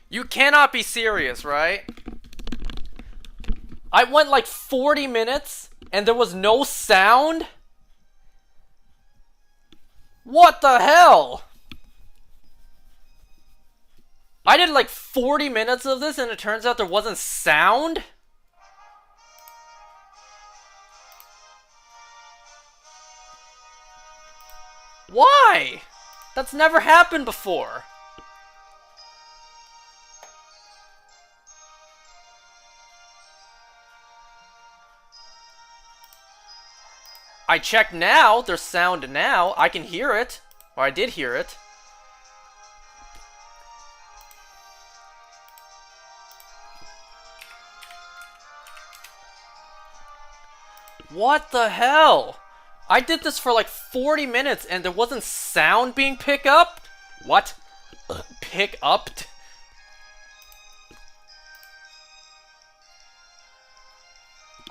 You cannot be serious, right? I went like 40 minutes and there was no sound? What the hell? I did like 40 minutes of this and it turns out there wasn't sound? Why? That's never happened before. I checked now. There's sound now. I can hear it. Or I did hear it. What the hell? I did this for like 40 minutes and there wasn't sound being picked up? What? Pick up?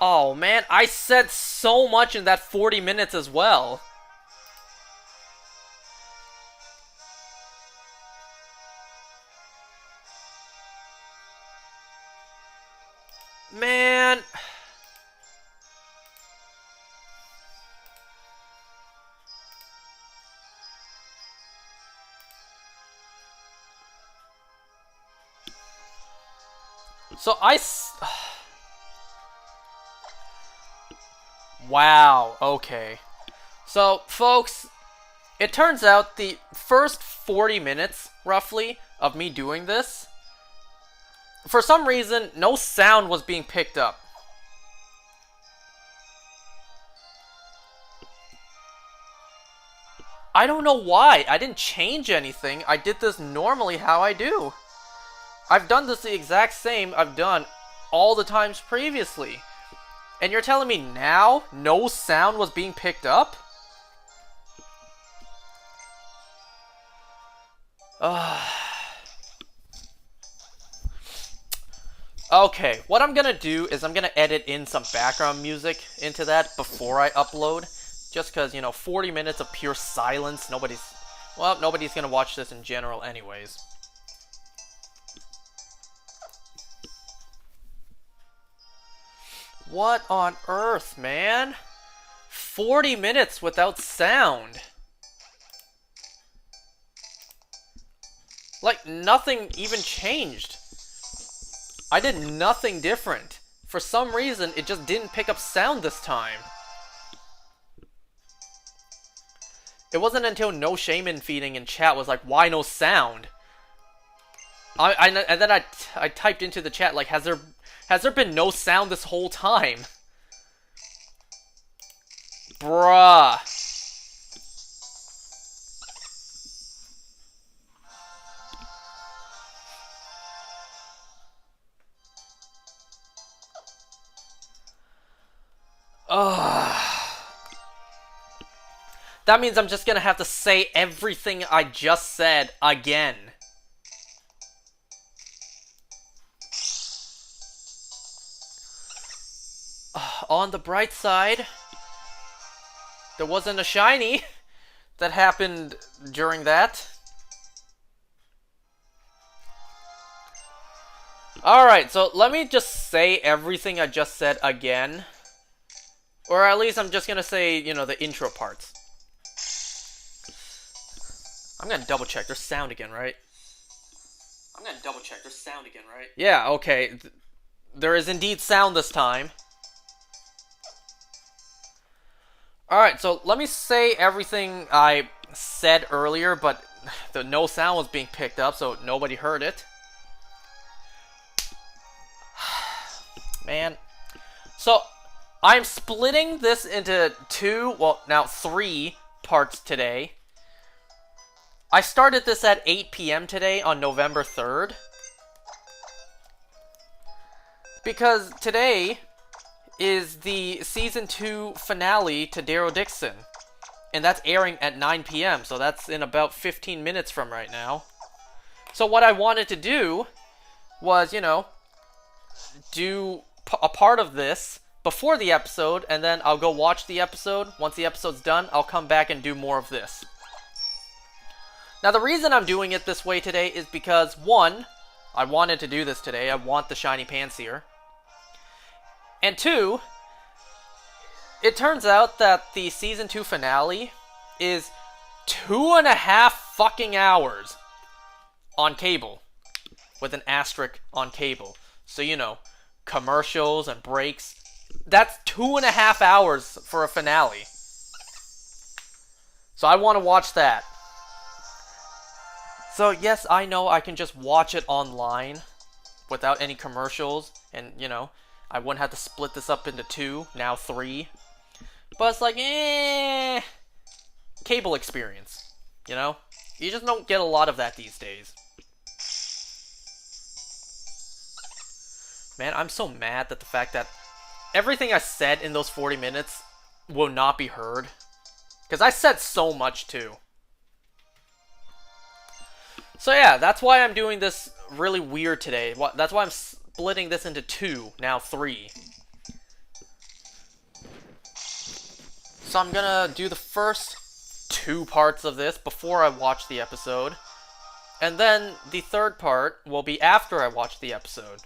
Oh man, I said so much in that 40 minutes as well. Man. So Wow, okay. So, folks, it turns out the first 40 minutes, roughly, of me doing this, for some reason, no sound was being picked up. I don't know why. I didn't change anything. I did this normally how I do. I've done this the exact same I've done all the times previously. And you're telling me now no sound was being picked up? Okay, what I'm gonna do is I'm gonna edit in some background music into that before I upload. Just because, 40 minutes of pure silence, nobody's gonna watch this in general anyways. What on earth, man? 40 minutes without sound. Like, nothing even changed. I did nothing different. For some reason, it just didn't pick up sound this time. It wasn't until No Shaman Feeding in chat was like, why no sound? And then I typed into the chat, like, has there been no sound this whole time? Bruh. Ugh. That means I'm just gonna have to say everything I just said again. On the bright side, there wasn't a shiny that happened during that. Alright, so let me just say everything I just said again. Or at least I'm just gonna say, the intro parts. I'm gonna double check. There's sound again, right? Yeah, okay. There is indeed sound this time. Alright, so let me say everything I said earlier, but the no sound was being picked up, so nobody heard it. Man. So, I'm splitting this into three parts today. I started this at 8 p.m. today on November 3rd. Because today is the Season 2 finale to Daryl Dixon. And that's airing at 9 p.m., so that's in about 15 minutes from right now. So what I wanted to do was, do a part of this before the episode, and then I'll go watch the episode. Once the episode's done, I'll come back and do more of this. Now, the reason I'm doing it this way today is because, one, I wanted to do this today. I want the shiny Pansear. And 2, it turns out that the Season 2 finale is 2.5 fucking hours on cable. With an asterisk on cable. So, you know, commercials and breaks. That's 2.5 hours for a finale. So I want to watch that. So yes, I know I can just watch it online without any commercials. And, you know, I wouldn't have to split this up into 2, now 3. But it's like, cable experience, you know? You just don't get a lot of that these days. Man, I'm so mad that the fact that everything I said in those 40 minutes will not be heard. Because I said so much too. So yeah, that's why I'm doing this really weird today. That's why I'm splitting this into 2, now 3. So I'm gonna do the first 2 parts of this before I watch the episode. And then the third part will be after I watch the episode.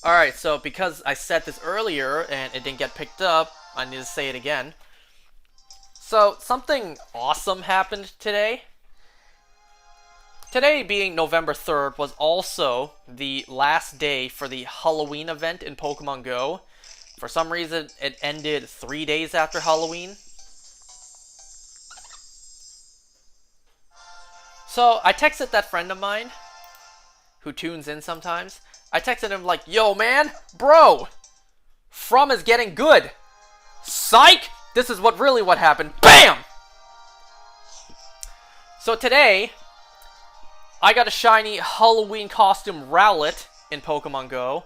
Alright, so because I said this earlier and it didn't get picked up, I need to say it again. So, something awesome happened today. Today, being November 3rd, was also the last day for the Halloween event in Pokemon Go. For some reason, it ended 3 days after Halloween. So, I texted that friend of mine, who tunes in sometimes. I texted him like, yo man, bro, From is getting good. Psych! This is what happened. BAM! So today, I got a shiny Halloween costume Rowlet in Pokemon Go.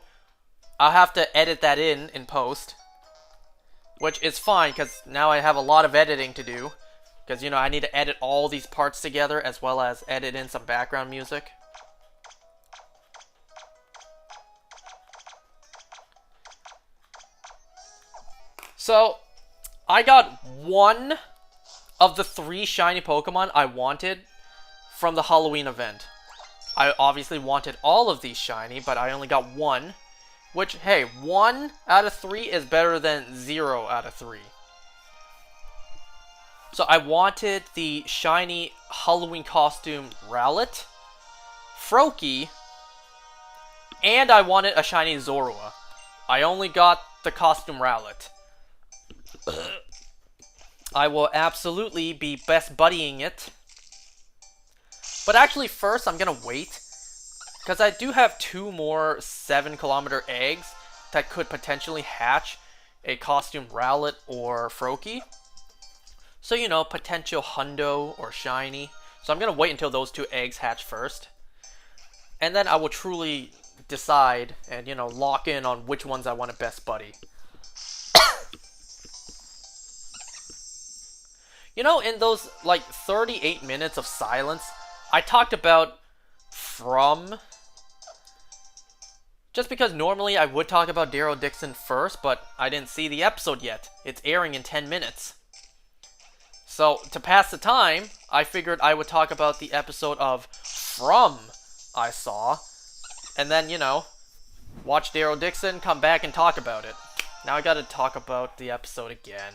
I'll have to edit that in post. Which is fine, because now I have a lot of editing to do. Because, you know, I need to edit all these parts together, as well as edit in some background music. So, I got 1 of the 3 shiny Pokemon I wanted from the Halloween event. I obviously wanted all of these shiny, but I only got 1. Which, hey, 1 out of 3 is better than 0 out of 3. So I wanted the shiny Halloween costume Rowlet, Froakie, and I wanted a shiny Zorua. I only got the costume Rowlet. I will absolutely be best buddying it. But actually first I'm gonna wait, because I do have 2 more 7-kilometer eggs that could potentially hatch a costume Rowlet or Froakie. So, you know, potential Hundo or Shiny. So I'm going to wait until those 2 eggs hatch first. And then I will truly decide and, you know, lock in on which ones I want to best buddy. You know, in those, like, 38 minutes of silence, I talked about From. Just because normally I would talk about Daryl Dixon first, but I didn't see the episode yet. It's airing in 10 minutes. So, to pass the time, I figured I would talk about the episode of From I saw, and then, you know, watch Daryl Dixon, come back and talk about it. Now I gotta talk about the episode again.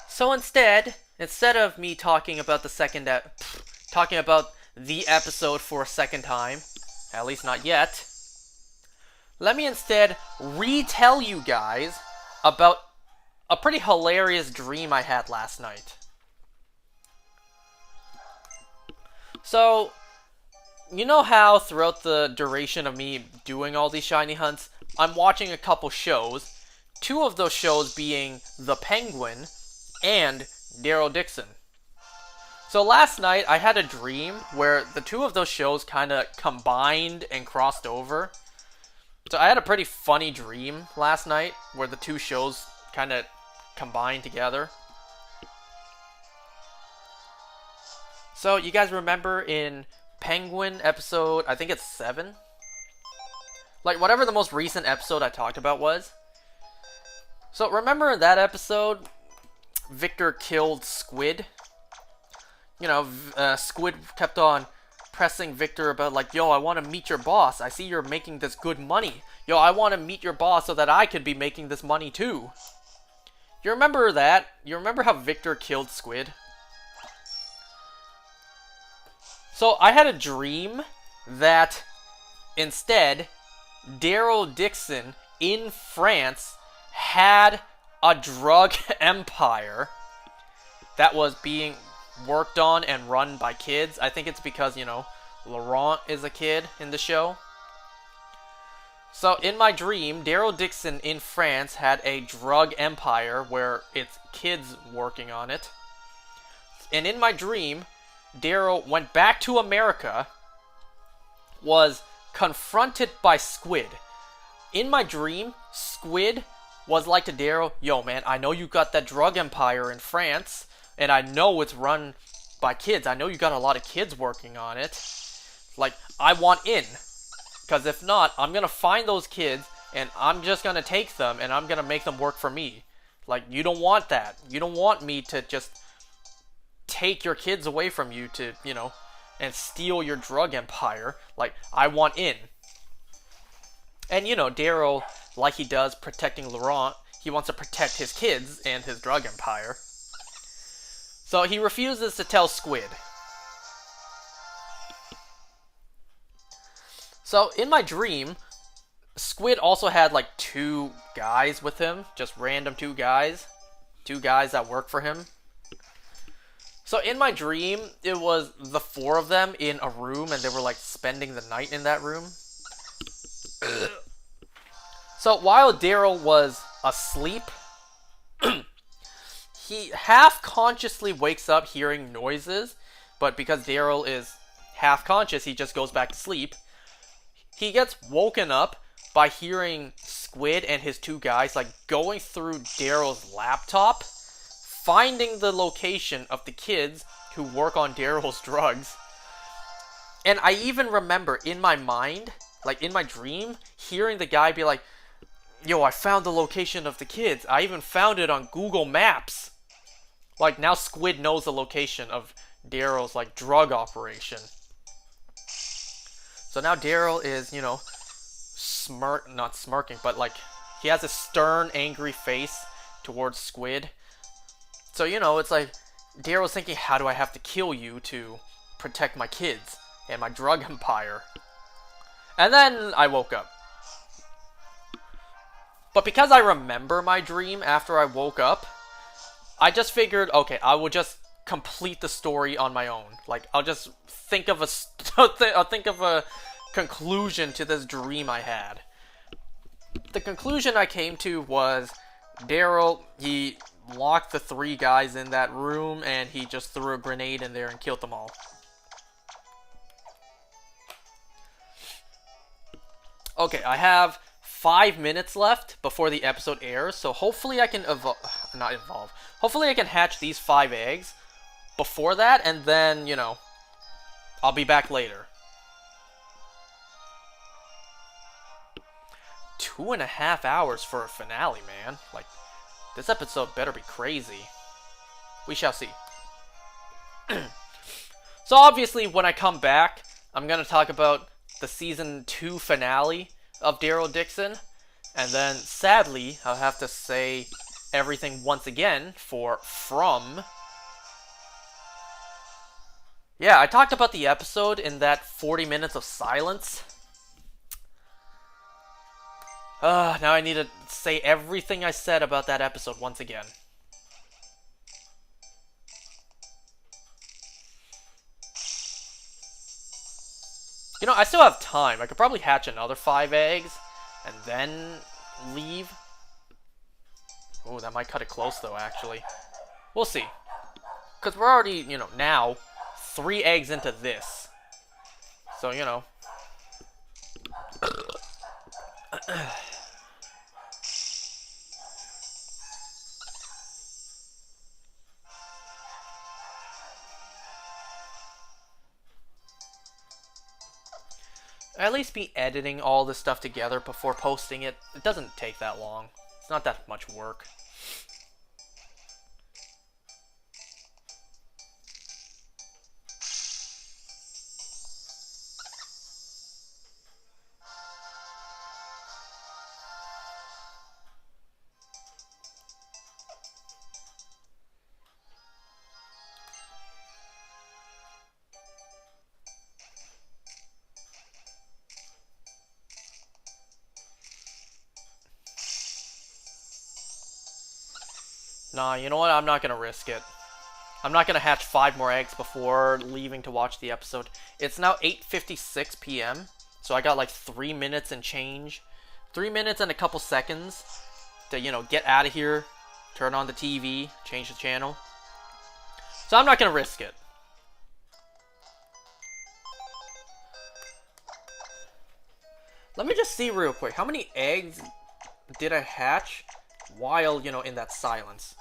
So instead of me talking about talking about the episode for a second time, at least not yet, let me instead retell you guys about a pretty hilarious dream I had last night. So, you know how throughout the duration of me doing all these shiny hunts, I'm watching a couple shows, 2 of those shows being The Penguin and Daryl Dixon. So last night I had a dream where the 2 of those shows kind of combined and crossed over. So I had a pretty funny dream last night where the 2 shows kind of combined together. So, you guys remember in Penguin episode, I think it's 7? Like, whatever the most recent episode I talked about was. So, remember in that episode, Victor killed Squid? You know, Squid kept on pressing Victor about, like, yo, I want to meet your boss. I see you're making this good money. Yo, I want to meet your boss so that I could be making this money too. You remember that? You remember how Victor killed Squid? So, I had a dream that instead, Daryl Dixon in France had a drug empire that was being worked on and run by kids. I think it's because, you know, Laurent is a kid in the show. So, in my dream, Daryl Dixon in France had a drug empire where it's kids working on it. And in my dream, Daryl went back to America, was confronted by Squid. In my dream, Squid was like to Daryl, yo man, I know you got that drug empire in France, and I know it's run by kids. I know you got a lot of kids working on it. Like, I want in. Because if not, I'm going to find those kids, and I'm just going to take them, and I'm going to make them work for me. Like, you don't want that. You don't want me to just take your kids away from you to, you know, and steal your drug empire. Like, I want in. And, you know, Daryl, like he does protecting Laurent, he wants to protect his kids and his drug empire. So he refuses to tell Squid. So in my dream, Squid also had like 2 guys with him, just random 2 guys that work for him. So in my dream, it was the 4 of them in a room, and they were like spending the night in that room. So while Daryl was asleep, he half-consciously wakes up hearing noises, but because Daryl is half-conscious, he just goes back to sleep. He gets woken up by hearing Squid and his 2 guys like going through Daryl's laptop, finding the location of the kids who work on Daryl's drugs. And I even remember in my mind, like in my dream, hearing the guy be like, yo, I found the location of the kids. I even found it on Google Maps. Like, now Squid knows the location of Daryl's, like, drug operation. So now Daryl is, you know, not smirking, but, like, he has a stern, angry face towards Squid. So, you know, it's like, Daryl's thinking, how do I have to kill you to protect my kids and my drug empire? And then I woke up. But because I remember my dream after I woke up, I just figured, okay, I will just complete the story on my own. Like, I'll just think of a conclusion to this dream I had. The conclusion I came to was Daryl, he locked the 3 guys in that room, and he just threw a grenade in there and killed them all. Okay, I have 5 minutes left before the episode airs, so hopefully I can hopefully I can hatch these 5 eggs before that, and then, you know, I'll be back later. 2.5 hours for a finale, man. Like, this episode better be crazy. We shall see. So obviously, when I come back, I'm going to talk about the Season 2 finale of Daryl Dixon, and then sadly I'll have to say everything once again for From. Yeah, I talked about the episode in that 40 minutes of silence. Now I need to say everything I said about that episode once again. You know, I still have time. I could probably hatch another 5 eggs and then leave. Oh, that might cut it close, though, actually. We'll see. Because we're already, you know, now 3 eggs into this. So, you know. at least be editing all this stuff together before posting it. It doesn't take that long. It's not that much work. Nah, you know what? I'm not gonna risk it. I'm not gonna hatch 5 more eggs before leaving to watch the episode. It's now 8:56 p.m., so I got like 3 minutes and change. 3 minutes and a couple seconds to, you know, get out of here, turn on the TV, change the channel. So I'm not gonna risk it. Let me just see real quick. How many eggs did I hatch while, you know, in that silence?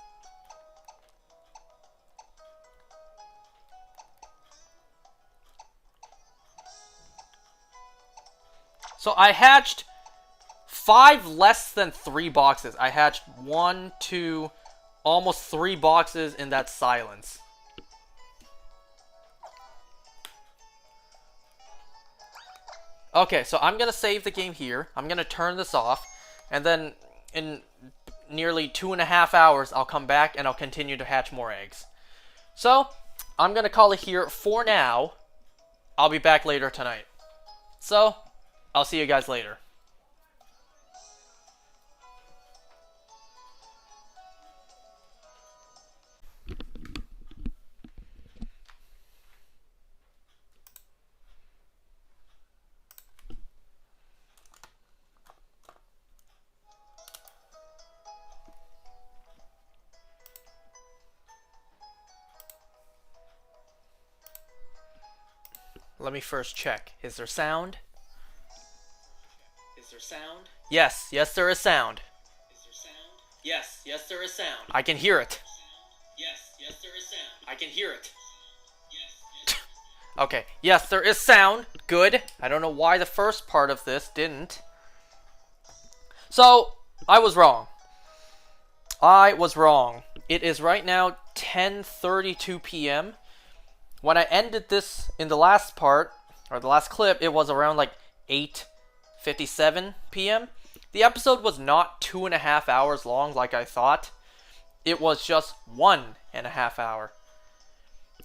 So I hatched 5 less than 3 boxes. I hatched 1, 2, almost 3 boxes in that silence. Okay, so I'm going to save the game here. I'm going to turn this off. And then in nearly 2.5 hours, I'll come back and I'll continue to hatch more eggs. So, I'm going to call it here for now. I'll be back later tonight. So, I'll see you guys later. Let me first check. Is there sound? Is there sound? Yes, yes there is sound. Is there sound? Yes, yes there is sound. I can hear it. Yes, yes there is sound. I can hear it. Yes, yes. Okay, yes there is sound. Good. I don't know why the first part of this didn't. So, I was wrong. I was wrong. It is right now 10:32 p.m. When I ended this in the last part, or the last clip, it was around like 8:57 p.m. The episode was not 2.5 hours long like I thought. It was just 1.5 hours.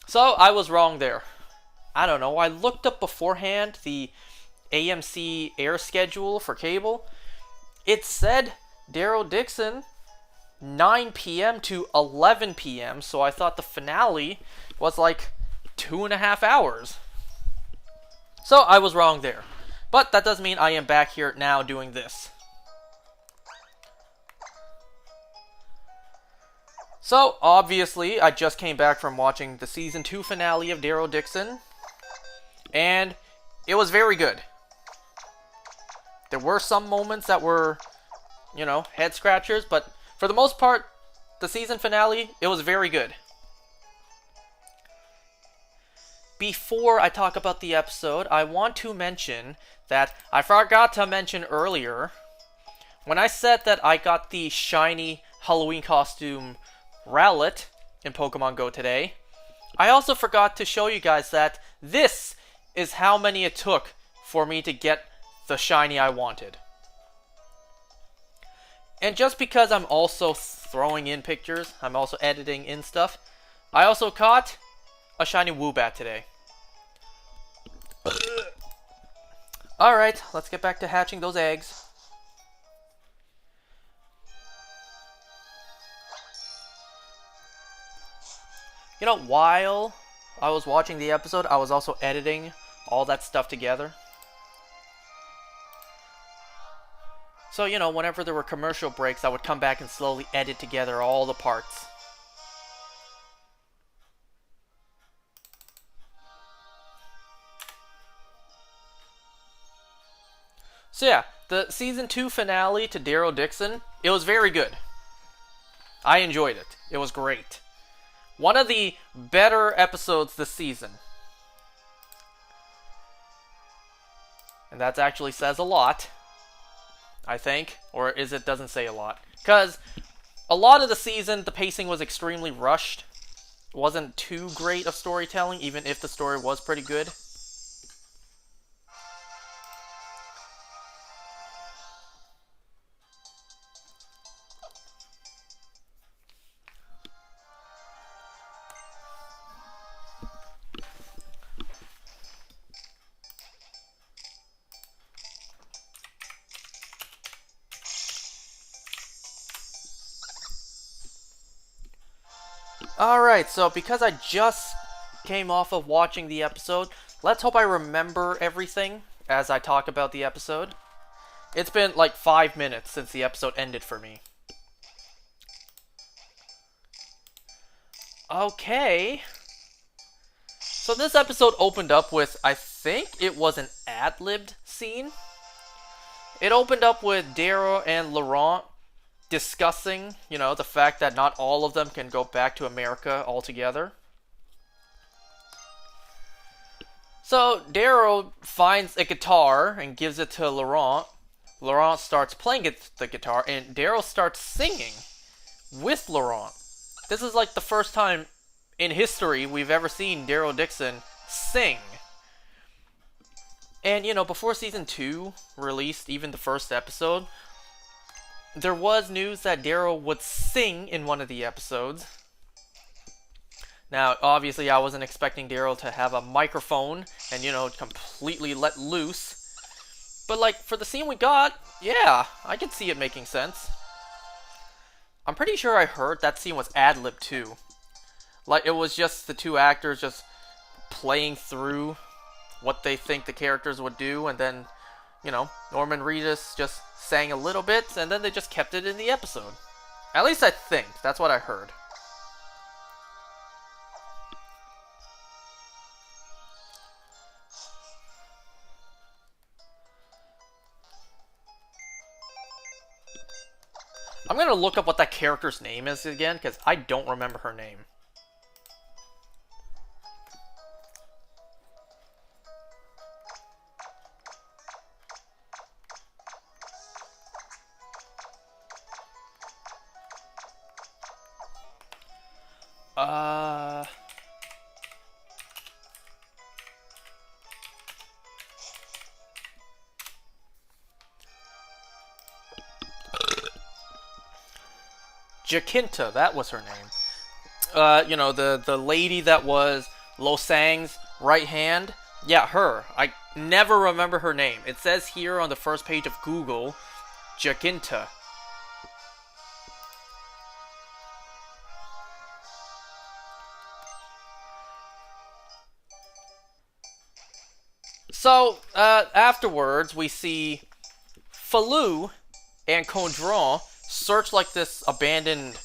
So I was wrong there. I don't know. I looked up beforehand the AMC air schedule for cable. It said Daryl Dixon 9 p.m. to 11 p.m. So I thought the finale was like 2.5 hours. So I was wrong there. But that does mean I am back here now doing this. So obviously I just came back from watching the season 2 finale of Daryl Dixon. And it was very good. There were some moments that were, you know, head scratchers, but for the most part, the season finale, it was very good. Before I talk about the episode, I want to mention that I forgot to mention earlier, when I said that I got the shiny Halloween costume Rowlet in Pokemon Go today, I also forgot to show you guys that this is how many it took for me to get the shiny I wanted. And just because I'm also throwing in pictures, I'm also editing in stuff, I also caught a shiny Woobat today. Alright, let's get back to hatching those eggs. You know, while I was watching the episode, I was also editing all that stuff together. So, you know, whenever there were commercial breaks, I would come back and slowly edit together all the parts. So yeah, the season 2 finale to Daryl Dixon, it was very good. I enjoyed it. It was great. One of the better episodes this season. And that actually says a lot, I think. Or is it doesn't say a lot? Because a lot of the season, the pacing was extremely rushed. It wasn't too great of storytelling, even if the story was pretty good. Alright, so because I just came off of watching the episode, let's hope I remember everything as I talk about the episode. It's been like 5 minutes since the episode ended for me. Okay. So this episode opened up with, I think it was an ad-libbed scene. It opened up with Daryl and Laurent discussing, you know, the fact that not all of them can go back to America altogether. So Daryl finds a guitar and gives it to Laurent. Laurent starts playing the guitar, and Daryl starts singing with Laurent. This is like the first time in history we've ever seen Daryl Dixon sing. And, you know, before Season 2 released, even the first episode, there was news that Daryl would sing in one of the episodes. Now, obviously, I wasn't expecting Daryl to have a microphone and, you know, completely let loose. But, like, for the scene we got, yeah, I could see it making sense. I'm pretty sure I heard that scene was ad-libbed, too. Like, it was just the two actors just playing through what they think the characters would do, and then, you know, Norman Reedus just sang a little bit, and then they just kept it in the episode. At least I think. That's what I heard. I'm gonna look up what that character's name is again, because I don't remember her name. Jacinta, that was her name. You know, the lady that was Lo Sang's right hand. Yeah, her. I never remember her name. It says here on the first page of Google, Jacinta. So, afterwards, we see Falou and Condron search like this abandoned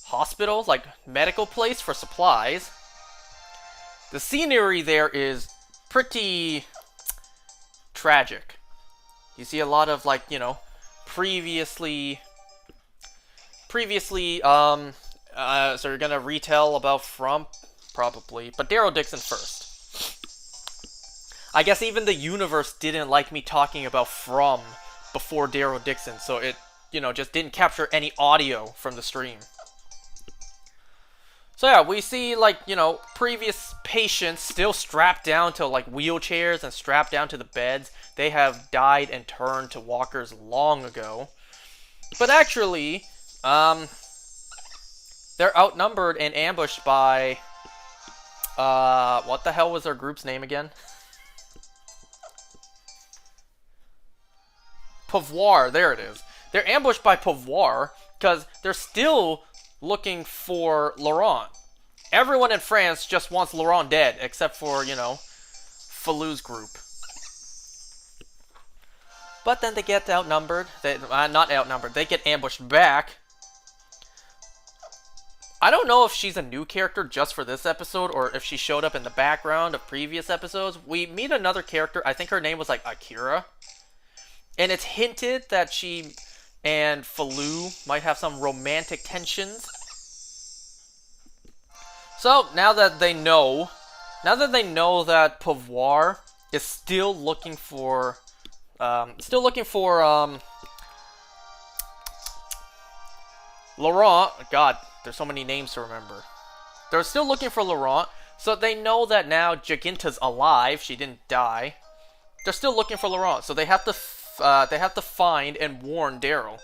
hospital, like medical place for supplies. The scenery there is pretty tragic. You see a lot of, like, you know, previously, so you're gonna retell about From, probably, but Daryl Dixon first. I guess even the universe didn't like me talking about From before Daryl Dixon, so it, you know, just didn't capture any audio from the stream. So yeah, we see, like, you know, previous patients still strapped down to, like, wheelchairs and strapped down to the beds. They have died and turned to walkers long ago. But actually, they're outnumbered and ambushed by, what the hell was their group's name again? Pouvoir, there it is. They're ambushed by Pouvoir because they're still looking for Laurent. Everyone in France just wants Laurent dead, except for, you know, Falou's group. But then they get outnumbered. Not outnumbered. They get ambushed back. I don't know if she's a new character just for this episode, or if she showed up in the background of previous episodes. We meet another character. I think her name was, like, Akira. And it's hinted that she and Falou might have some romantic tensions. So, now that they know that Pouvoir is still looking for Still looking for, Laurent. God, there's so many names to remember. They're still looking for Laurent, so they know that now Jacinta's alive. She didn't die. They're still looking for Laurent, so they have to find and warn Daryl.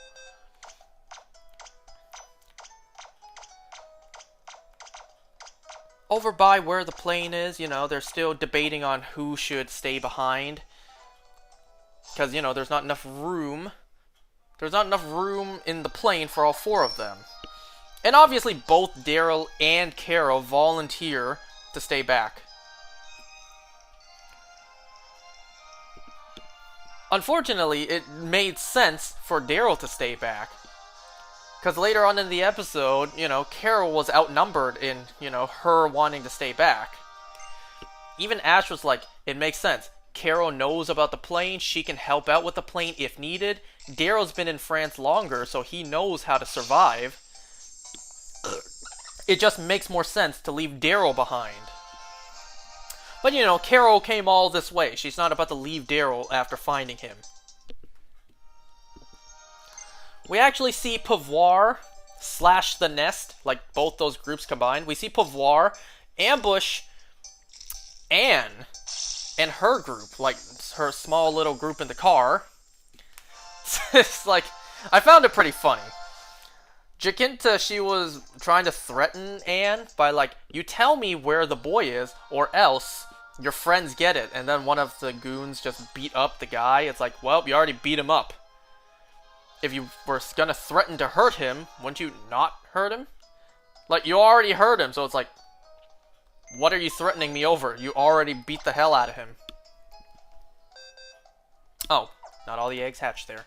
Over by where the plane is, you know, they're still debating on who should stay behind. Because, you know, there's not enough room. There's not enough room in the plane for all four of them. And obviously both Daryl and Carol volunteer to stay back. Unfortunately, it made sense for Daryl to stay back. Because later on in the episode, you know, Carol was outnumbered in, you know, her wanting to stay back. Even Ash was like, it makes sense. Carol knows about the plane. She can help out with the plane if needed. Daryl's been in France longer, so he knows how to survive. It just makes more sense to leave Daryl behind. But, you know, Carol came all this way. She's not about to leave Daryl after finding him. We actually see Pouvoir slash the Nest, like both those groups combined. We see Pouvoir ambush Anne and her group, like her small little group in the car. It's like, I found it pretty funny. Jacinta, she was trying to threaten Anne by like, you tell me where the boy is, or else your friends get it. And then one of the goons just beat up the guy. It's like, well, you already beat him up. If you were gonna threaten to hurt him, wouldn't you not hurt him? Like, you already hurt him, so it's like, what are you threatening me over? You already beat the hell out of him. Oh, not all the eggs hatched there.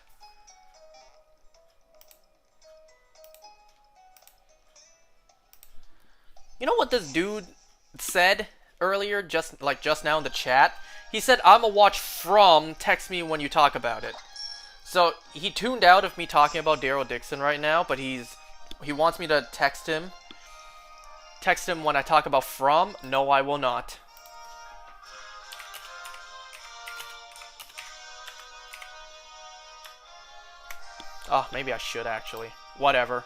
You know what this dude said earlier, just now in the chat? He said, "I'ma watch from, text me when you talk about it." So, he tuned out of me talking about Daryl Dixon right now, but he wants me to text him. Text him when I talk about From. No, I will not. Oh, maybe I should actually. Whatever.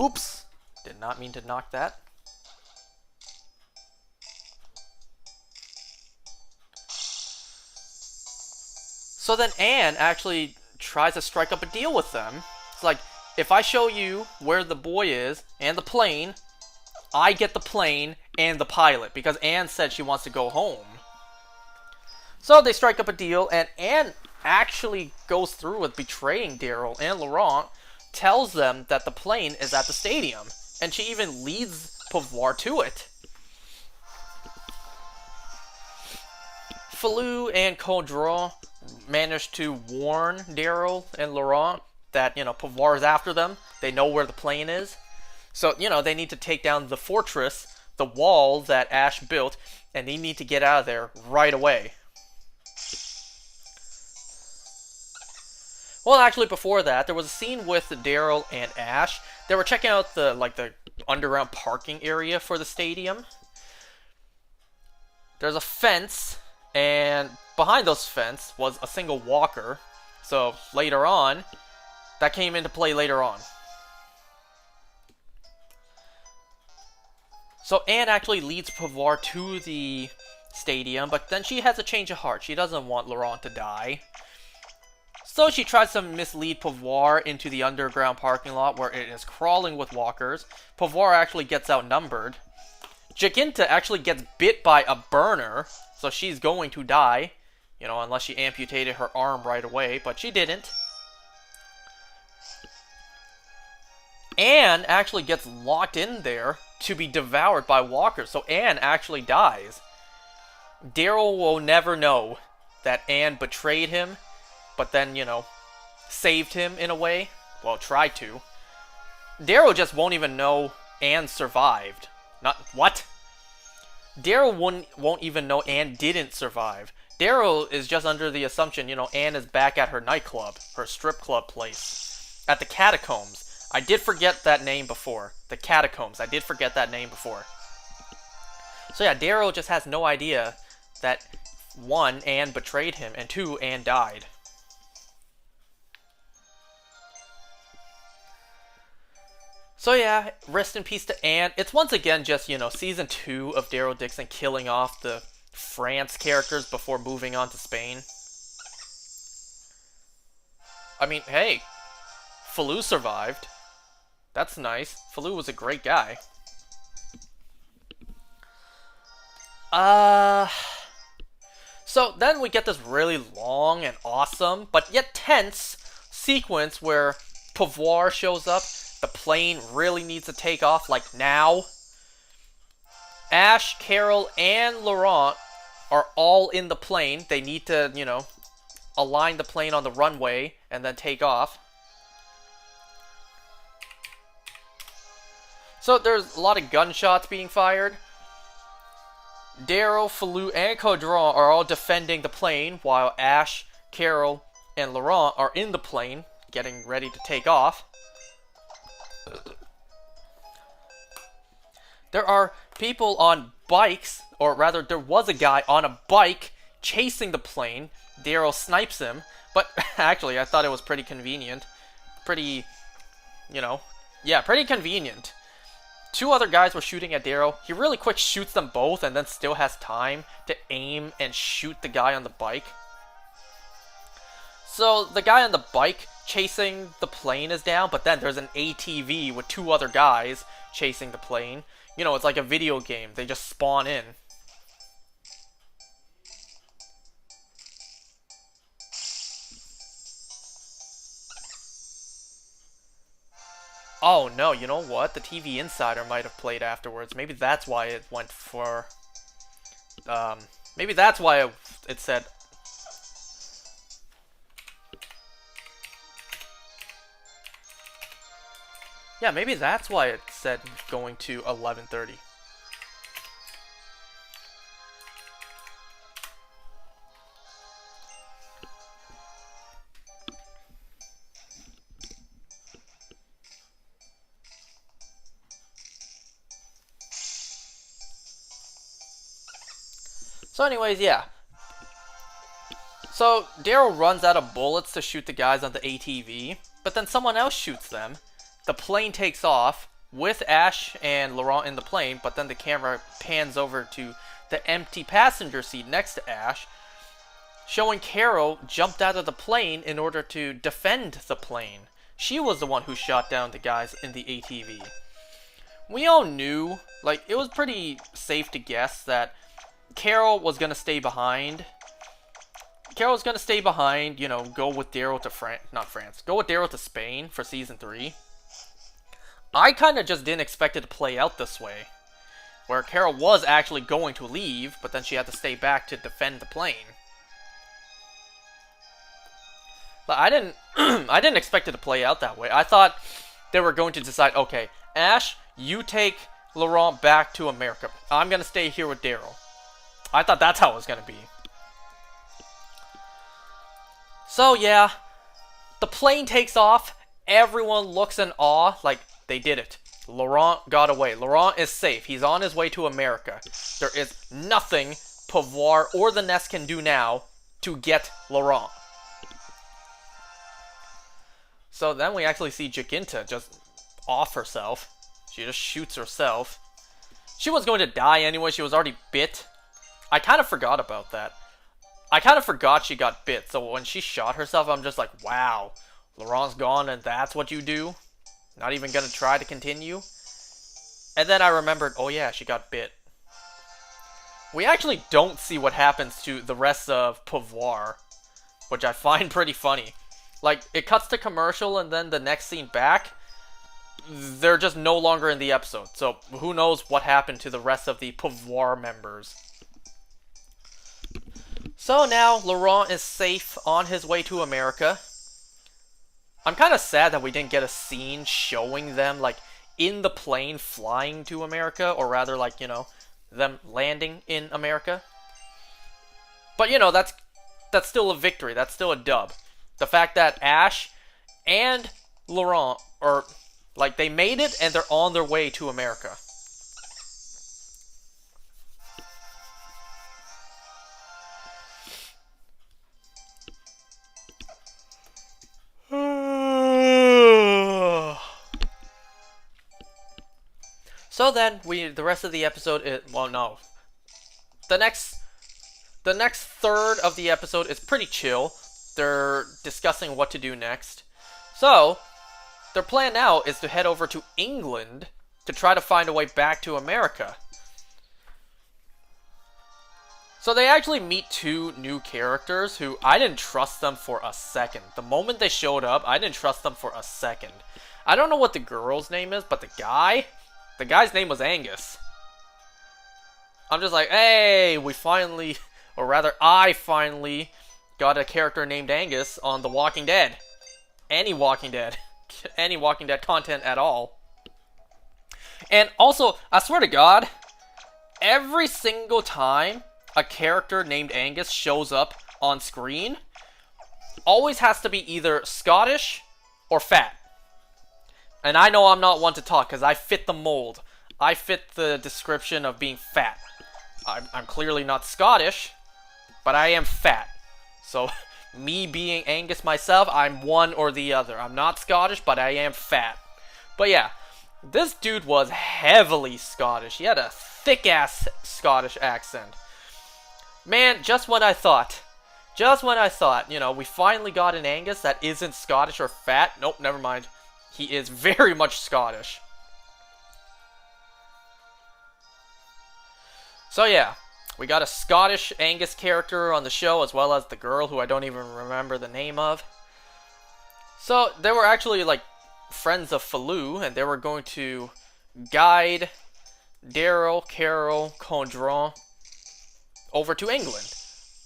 Oops! Did not mean to knock that. So then Anne actually tries to strike up a deal with them. It's like, if I show you where the boy is and the plane, I get the plane and the pilot. Because Anne said she wants to go home. So they strike up a deal, and Anne actually goes through with betraying Daryl and Laurent, tells them that the plane is at the stadium, and she even leads Pouvoir to it. Falou and Caudron managed to warn Daryl and Laurent that, you know, Pouvoir is after them. They know where the plane is. So, you know, they need to take down the fortress, the wall that Ash built, and they need to get out of there right away. Well, actually, before that, there was a scene with Daryl and Ash. They were checking out the underground parking area for the stadium. There's a fence, and behind those fence was a single walker. So later on, that came into play later on. So Anne actually leads Pouvoir to the stadium, but then she has a change of heart. She doesn't want Laurent to die. So she tries to mislead Pouvoir into the underground parking lot where it is crawling with walkers. Pouvoir actually gets outnumbered. Jacinta actually gets bit by a burner, so she's going to die. You know, unless she amputated her arm right away, but she didn't. Anne actually gets locked in there to be devoured by walkers, so Anne actually dies. Daryl will never know that Anne betrayed him, but then, you know, saved him in a way. Well, tried to. Daryl just won't even know Anne survived. What? Daryl won't even know Anne didn't survive. Daryl is just under the assumption, you know, Anne is back at her nightclub, her strip club place, at the Catacombs. I did forget that name before. The Catacombs. I did forget that name before. So yeah, Daryl just has no idea that one, Anne betrayed him, and two, Anne died. So yeah, rest in peace to Anne. It's once again just, season 2 of Daryl Dixon killing off the France characters before moving on to Spain. I mean, hey, Falou survived. That's nice. Falou was a great guy. So then we get this really long and awesome, but yet tense sequence where Pouvoir shows up. The plane really needs to take off, like now. Ash, Carol, and Laurent are all in the plane. They need to, align the plane on the runway and then take off. So there's a lot of gunshots being fired. Daryl, Falou, and Caudron are all defending the plane, while Ash, Carol, and Laurent are in the plane, getting ready to take off. There are people on bikes, or rather there was a guy on a bike chasing the plane. Daryl snipes him, but actually I thought it was pretty convenient. Pretty convenient. Two other guys were shooting at Daryl. He really quick shoots them both and then still has time to aim and shoot the guy on the bike. So the guy on the bike chasing the plane is down, but then there's an ATV with two other guys chasing the plane. It's like a video game. They just spawn in. Oh no, you know what? The TV Insider might have played afterwards. Maybe that's why it went for... maybe that's why it said... Yeah, maybe that's why it said going to 11:30. So anyways, yeah. So Daryl runs out of bullets to shoot the guys on the ATV, but then someone else shoots them. The plane takes off with Ash and Laurent in the plane, but then the camera pans over to the empty passenger seat next to Ash, showing Carol jumped out of the plane in order to defend the plane. She was the one who shot down the guys in the ATV. We all knew, it was pretty safe to guess that Carol was going to stay behind. Carol was going to stay behind, go with Daryl to go with Daryl to Spain for season 3. I kind of just didn't expect it to play out this way, where Carol was actually going to leave, but then she had to stay back to defend the plane. But I didn't expect it to play out that way. I thought they were going to decide, okay, Ash, you take Laurent back to America. I'm going to stay here with Daryl. I thought that's how it was going to be. So yeah, the plane takes off. Everyone looks in awe, they did it. Laurent got away. Laurent is safe. He's on his way to America. There is nothing Pouvoir or the Nest can do now to get Laurent. So then we actually see Jacinta just off herself. She just shoots herself. She was going to die anyway. She was already bit. I kind of forgot about that. I kind of forgot she got bit. So when she shot herself, I'm just like, wow. Laurent's gone and that's what you do? Not even gonna try to continue? And then I remembered, oh yeah, she got bit. We actually don't see what happens to the rest of Pouvoir, which I find pretty funny. It cuts to commercial and then the next scene back, they're just no longer in the episode. So who knows what happened to the rest of the Pouvoir members. So now Laurent is safe on his way to America. I'm kind of sad that we didn't get a scene showing them, in the plane flying to America, or rather, them landing in America. But, that's still a victory. That's still a dub. The fact that Ash and Laurent are, they made it and they're on their way to America. So then the rest of the episode is, well, no. The next third of the episode is pretty chill. They're discussing what to do next. So, their plan now is to head over to England to try to find a way back to America. So they actually meet two new characters who I didn't trust them for a second. The moment they showed up, I didn't trust them for a second. I don't know what the girl's name is, but the guy's name was Angus. I'm just like, hey, we finally, or rather I finally got a character named Angus on The Walking Dead. Any Walking Dead content at all. And also, I swear to God, every single time a character named Angus shows up on screen, always has to be either Scottish or fat. And I know I'm not one to talk because I fit the mold. I fit the description of being fat. I'm clearly not Scottish, but I am fat. So, me being Angus myself, I'm one or the other. I'm not Scottish, but I am fat. But yeah, this dude was heavily Scottish. He had a thick-ass Scottish accent. Man, just when I thought, you know, we finally got an Angus that isn't Scottish or fat. Nope, never mind. He is very much Scottish. So yeah, we got a Scottish Angus character on the show, as well as the girl who I don't even remember the name of. So they were actually like friends of Falou, and they were going to guide Daryl, Carol, Condron over to England.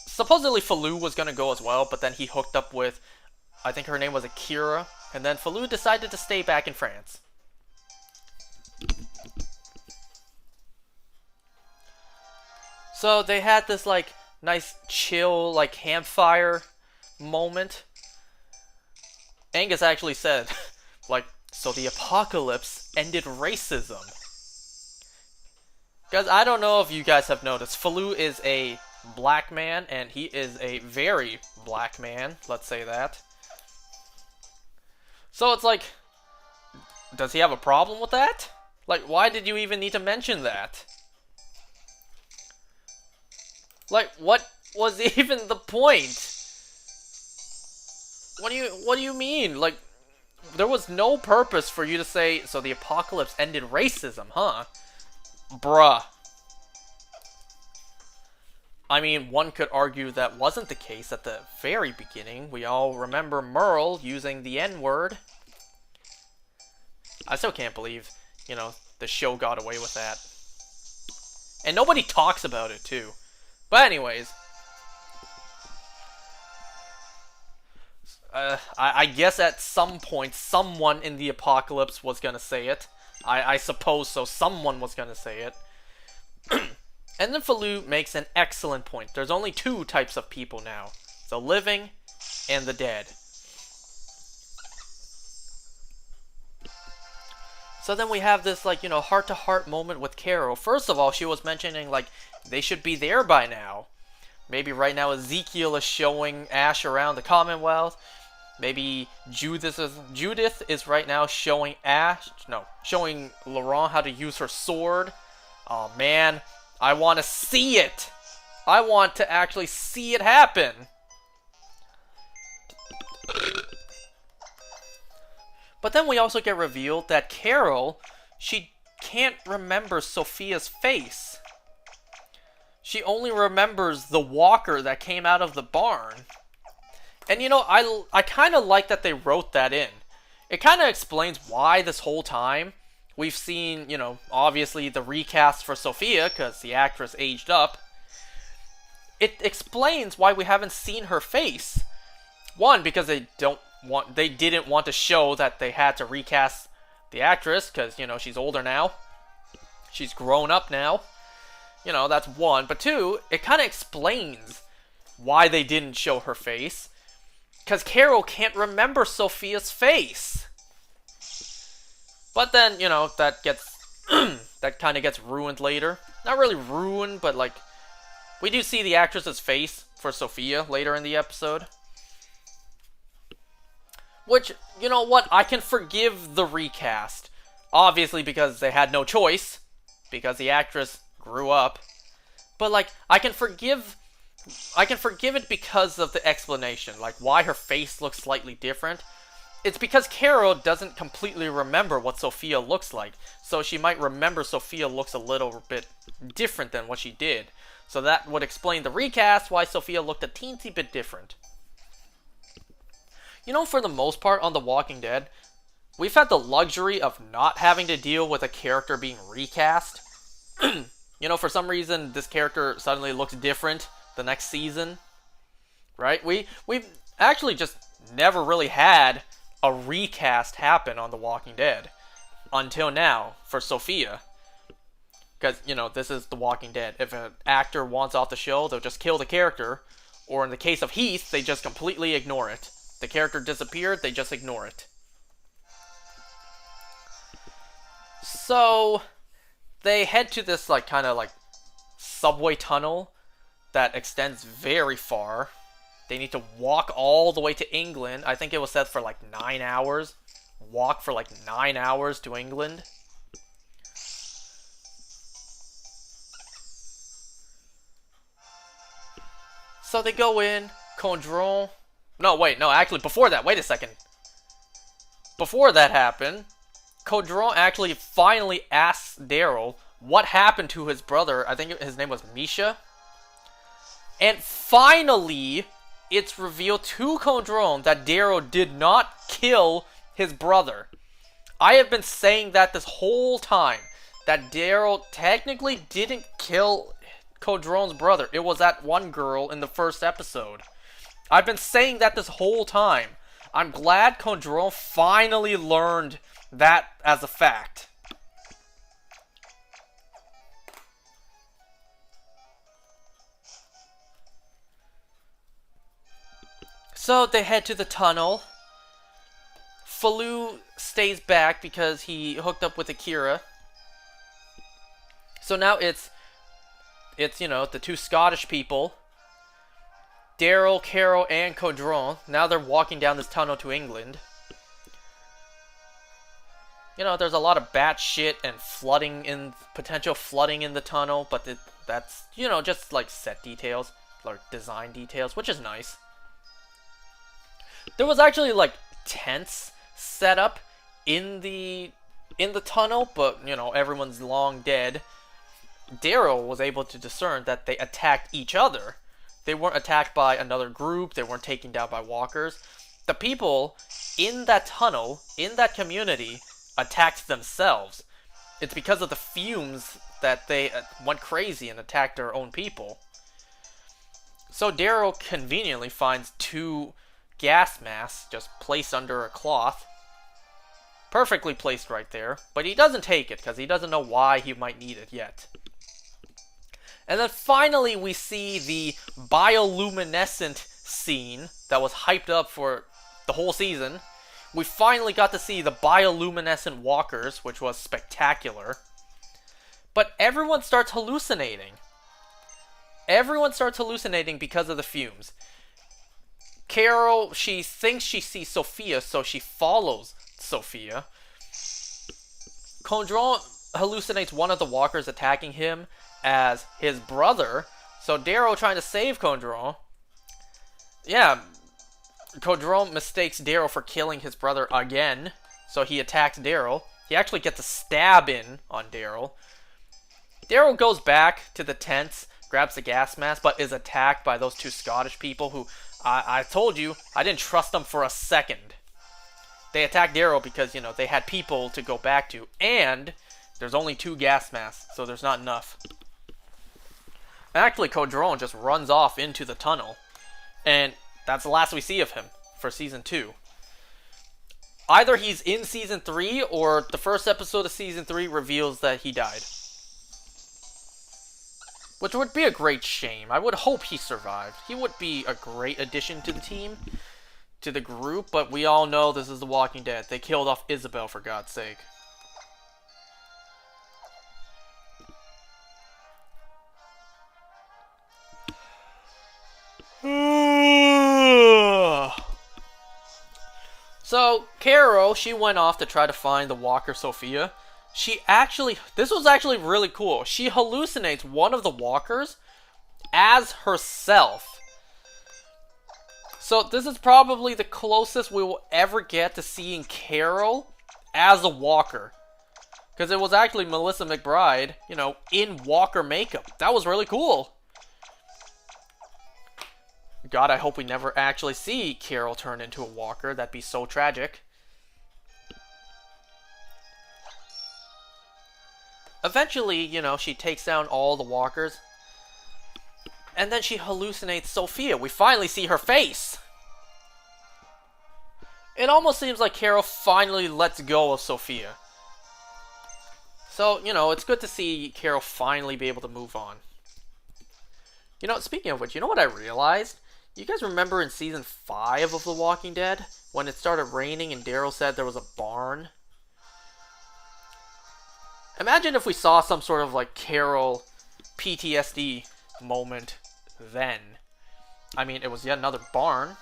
Supposedly Falou was going to go as well, but then he hooked up with, I think her name was Akira, and then Falou decided to stay back in France. So they had this like nice chill like campfire moment. Angus actually said, like, so the apocalypse ended racism. Guys, I don't know if you guys have noticed, Falou is a black man, and he is a very black man, let's say that. So it's like, does he have a problem with that? Like, why did you even need to mention that? Like, what was even the point? What do you mean? Like, there was no purpose for you to say, so the apocalypse ended racism, huh? Bruh. I mean, one could argue that wasn't the case at the very beginning. We all remember Merle using the N-word. I still can't believe, you know, the show got away with that. And nobody talks about it, too. But anyways. I guess at some point, someone in the apocalypse was gonna say it. I suppose so. Someone was gonna say it. And then Falou makes an excellent point. There's only two types of people now. The living and the dead. So then we have this, like, you know, heart-to-heart moment with Carol. First of all, she was mentioning, like, they should be there by now. Maybe right now Ezekiel is showing Ash around the Commonwealth. Maybe Judith is right now showing showing Laurent how to use her sword. Oh man, I want to see it. I want to actually see it happen. But then we also get revealed that Carol, she can't remember Sophia's face. She only remembers the walker that came out of the barn. And you know, I kind of like that they wrote that in. It kind of explains why this whole time we've seen, you know, obviously the recast for Sophia, because the actress aged up. It explains why we haven't seen her face. One, because they didn't want to show that they had to recast the actress, because, you know, she's older now. She's grown up now. You know, that's one. But two, it kind of explains why they didn't show her face. Because Carol can't remember Sophia's face. But then, you know, that gets that kind of gets ruined later. Not really ruined, but like, we do see the actress's face for Sophia later in the episode. Which, you know what, I can forgive the recast. Obviously because they had no choice, because the actress grew up. But like, I can forgive it because of the explanation, like why her face looks slightly different. It's because Carol doesn't completely remember what Sophia looks like, so she might remember Sophia looks a little bit different than what she did. So that would explain the recast, why Sophia looked a teensy bit different. You know, for the most part on The Walking Dead, we've had the luxury of not having to deal with a character being recast. You know, for some reason, this character suddenly looks different the next season. Right? We've actually just never really had a recast happen on The Walking Dead. Until now, for Sophia. Because, you know, this is The Walking Dead. If an actor wants off the show, they'll just kill the character. Or in the case of Heath, they just completely ignore it. The character disappeared, they just ignore it. So, they head to this, like, kind of, like, subway tunnel that extends very far. They need to walk all the way to England. I think it was set for, like, 9 hours. Walk for, like, 9 hours to England. So they go in, Condron... No, wait, no, actually, before that, wait a second. Before that happened, Condron actually finally asks Daryl what happened to his brother. I think his name was Misha. And finally, it's revealed to Condron that Daryl did not kill his brother. I have been saying that this whole time, that Daryl technically didn't kill Condron's brother. It was that one girl in the first episode. I've been saying that this whole time. I'm glad Condron finally learned that as a fact. So they head to the tunnel. Falou stays back because he hooked up with Akira. So now it's you know, the two Scottish people. Daryl, Carol, and Condron. Now they're walking down this tunnel to England. You know, there's a lot of bat shit and potential flooding in the tunnel, but that's, you know, just like set details, like design details, which is nice. There was actually like tents set up in the tunnel, but you know, everyone's long dead. Daryl was able to discern that they attacked each other. They weren't attacked by another group. They weren't taken down by walkers. The people in that tunnel, in that community, attacked themselves. It's because of the fumes that they went crazy and attacked their own people. So Daryl conveniently finds 2 gas masks just placed under a cloth. Perfectly placed right there. But he doesn't take it because he doesn't know why he might need it yet. And then finally we see the bioluminescent scene that was hyped up for the whole season. We finally got to see the bioluminescent walkers, which was spectacular. But everyone starts hallucinating. Everyone starts hallucinating because of the fumes. Carol, she thinks she sees Sophia, so she follows Sophia. Condron hallucinates one of the walkers attacking him as his brother. So Daryl trying to save Condron. Yeah, Condron mistakes Daryl for killing his brother again. So he attacks Daryl. He actually gets a stab in on Daryl. Daryl goes back to the tents, grabs the gas mask, but is attacked by those 2 Scottish people who, I told you, I didn't trust them for a second. They attacked Daryl because, you know, they had people to go back to, and there's only 2 gas masks, so there's not enough. Actually, Condron just runs off into the tunnel, and that's the last we see of him for Season 2. Either he's in Season 3, or the first episode of Season 3 reveals that he died. Which would be a great shame. I would hope he survived. He would be a great addition to the team, to the group, but we all know this is The Walking Dead. They killed off Isabel, for God's sake. So, Carol, she went off to try to find the walker Sophia. This was actually really cool. She hallucinates one of the walkers as herself. So, this is probably the closest we will ever get to seeing Carol as a walker. Because it was actually Melissa McBride, in walker makeup. That was really cool. God, I hope we never actually see Carol turn into a walker. That'd be so tragic. Eventually, she takes down all the walkers. And then she hallucinates Sophia. We finally see her face. It almost seems like Carol finally lets go of Sophia. So, it's good to see Carol finally be able to move on. Speaking of which, you know what I realized? You guys remember in Season 5 of The Walking Dead? When it started raining and Daryl said there was a barn? Imagine if we saw some sort of, Carol PTSD moment then. I mean, it was yet another barn.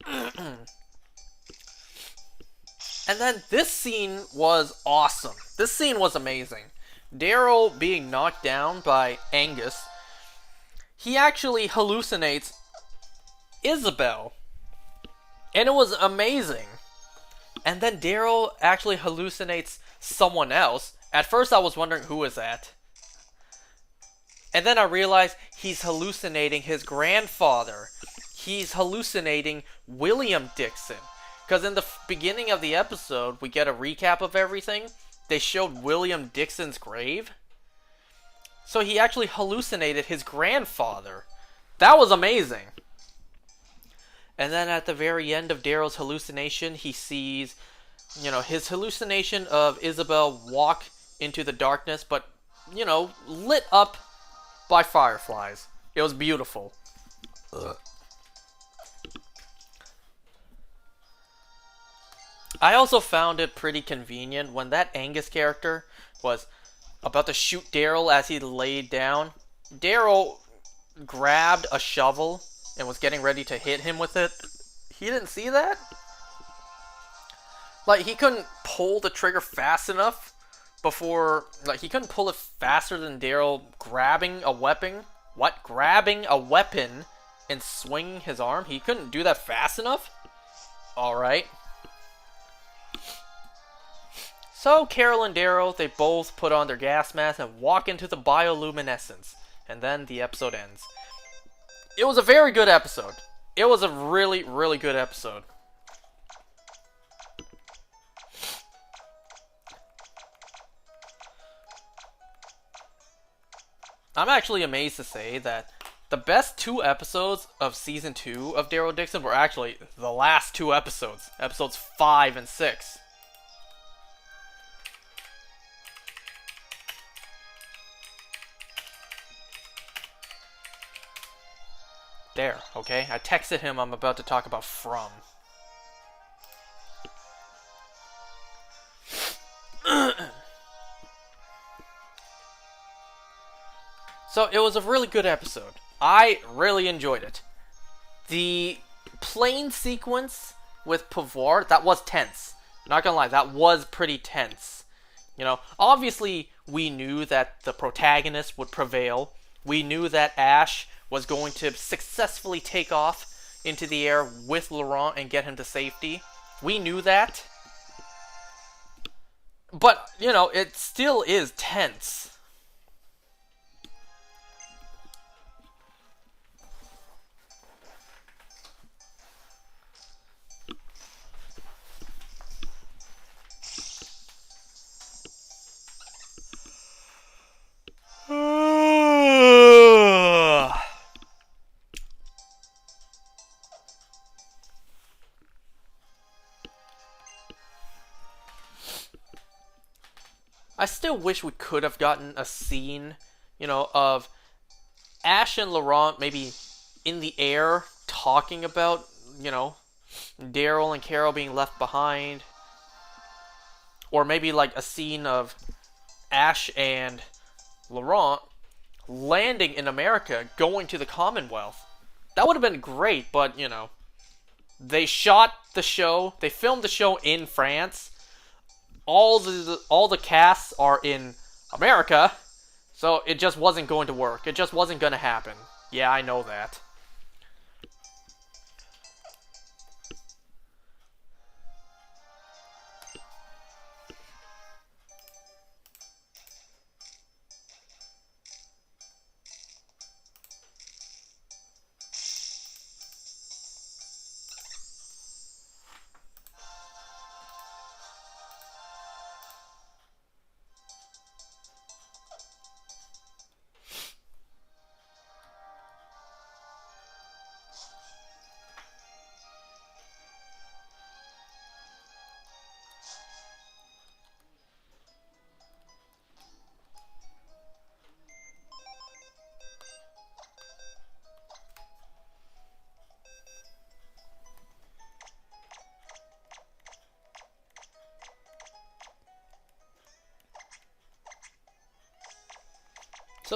And then this scene was awesome. This scene was amazing. Daryl being knocked down by Angus, he actually hallucinates Isabel. And it was amazing. And then Daryl actually hallucinates someone else. At first I was wondering who is that. And then I realized he's hallucinating his grandfather. He's hallucinating William Dixon. Because in the beginning of the episode, we get a recap of everything. They showed William Dixon's grave. So he actually hallucinated his grandfather. That was amazing. And then at the very end of Daryl's hallucination, he sees, his hallucination of Isabel walk into the darkness, but, lit up by fireflies. It was beautiful. Ugh. I also found it pretty convenient when that Angus character was about to shoot Daryl as he laid down. Daryl grabbed a shovel and was getting ready to hit him with it. He didn't see that? He couldn't pull the trigger fast enough before... he couldn't pull it faster than Daryl grabbing a weapon. What? Grabbing a weapon and swinging his arm? He couldn't do that fast enough? Alright. So, Carol and Daryl, they both put on their gas masks and walk into the bioluminescence. And then the episode ends. It was a very good episode. It was a really, really good episode. I'm actually amazed to say that the best 2 episodes of Season 2 of Daryl Dixon were actually the last 2 episodes. Episodes 5 and 6. There, okay? I texted him I'm about to talk about From. So, it was a really good episode. I really enjoyed it. The plane sequence with Pavor, that was tense. Not gonna lie, that was pretty tense. Obviously, we knew that the protagonist would prevail. We knew that Ash was going to successfully take off into the air with Laurent and get him to safety. We knew that. But, it still is tense. I still wish we could have gotten a scene, of Ash and Laurent maybe in the air talking about, Daryl and Carol being left behind. Or maybe a scene of Ash and Laurent landing in America, going to the Commonwealth. That would have been great, but, you know, they shot the show, they filmed the show in France. All the casts are in America, so it just wasn't going to work. It just wasn't going to happen. Yeah, I know that.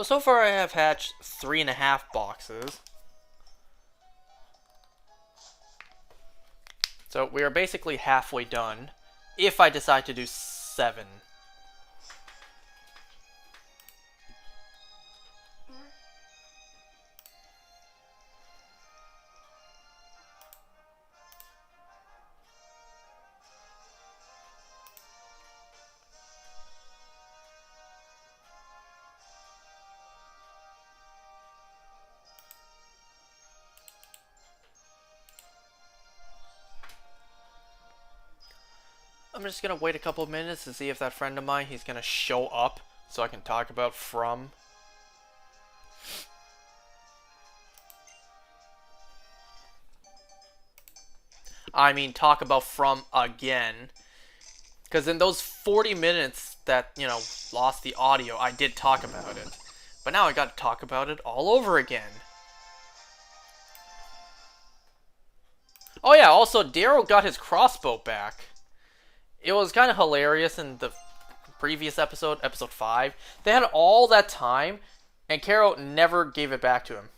So far I have hatched 3.5 boxes. So we are basically halfway done, if I decide to do 7. I'm just gonna wait a couple minutes to see if that friend of mine, he's gonna show up so I can talk about From. I mean, talk about From again. Because in those 40 minutes that, you know, lost the audio, I did talk about it. But now I gotta talk about it all over again. Oh yeah, also, Daryl got his crossbow back. It was kind of hilarious in the previous episode, episode 5. They had all that time, and Carol never gave it back to him.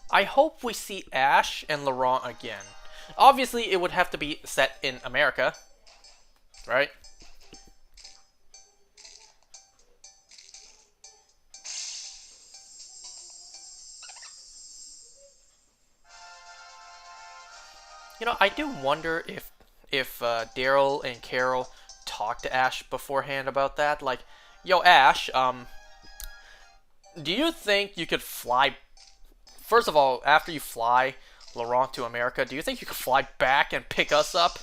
I hope we see Ash and Laurent again. Obviously, it would have to be set in America, right? You know, I do wonder if Daryl and Carol talked to Ash beforehand about that. Like, yo, Ash, do you think you could fly? First of all, after you fly Laurent to America, do you think you could fly back and pick us up?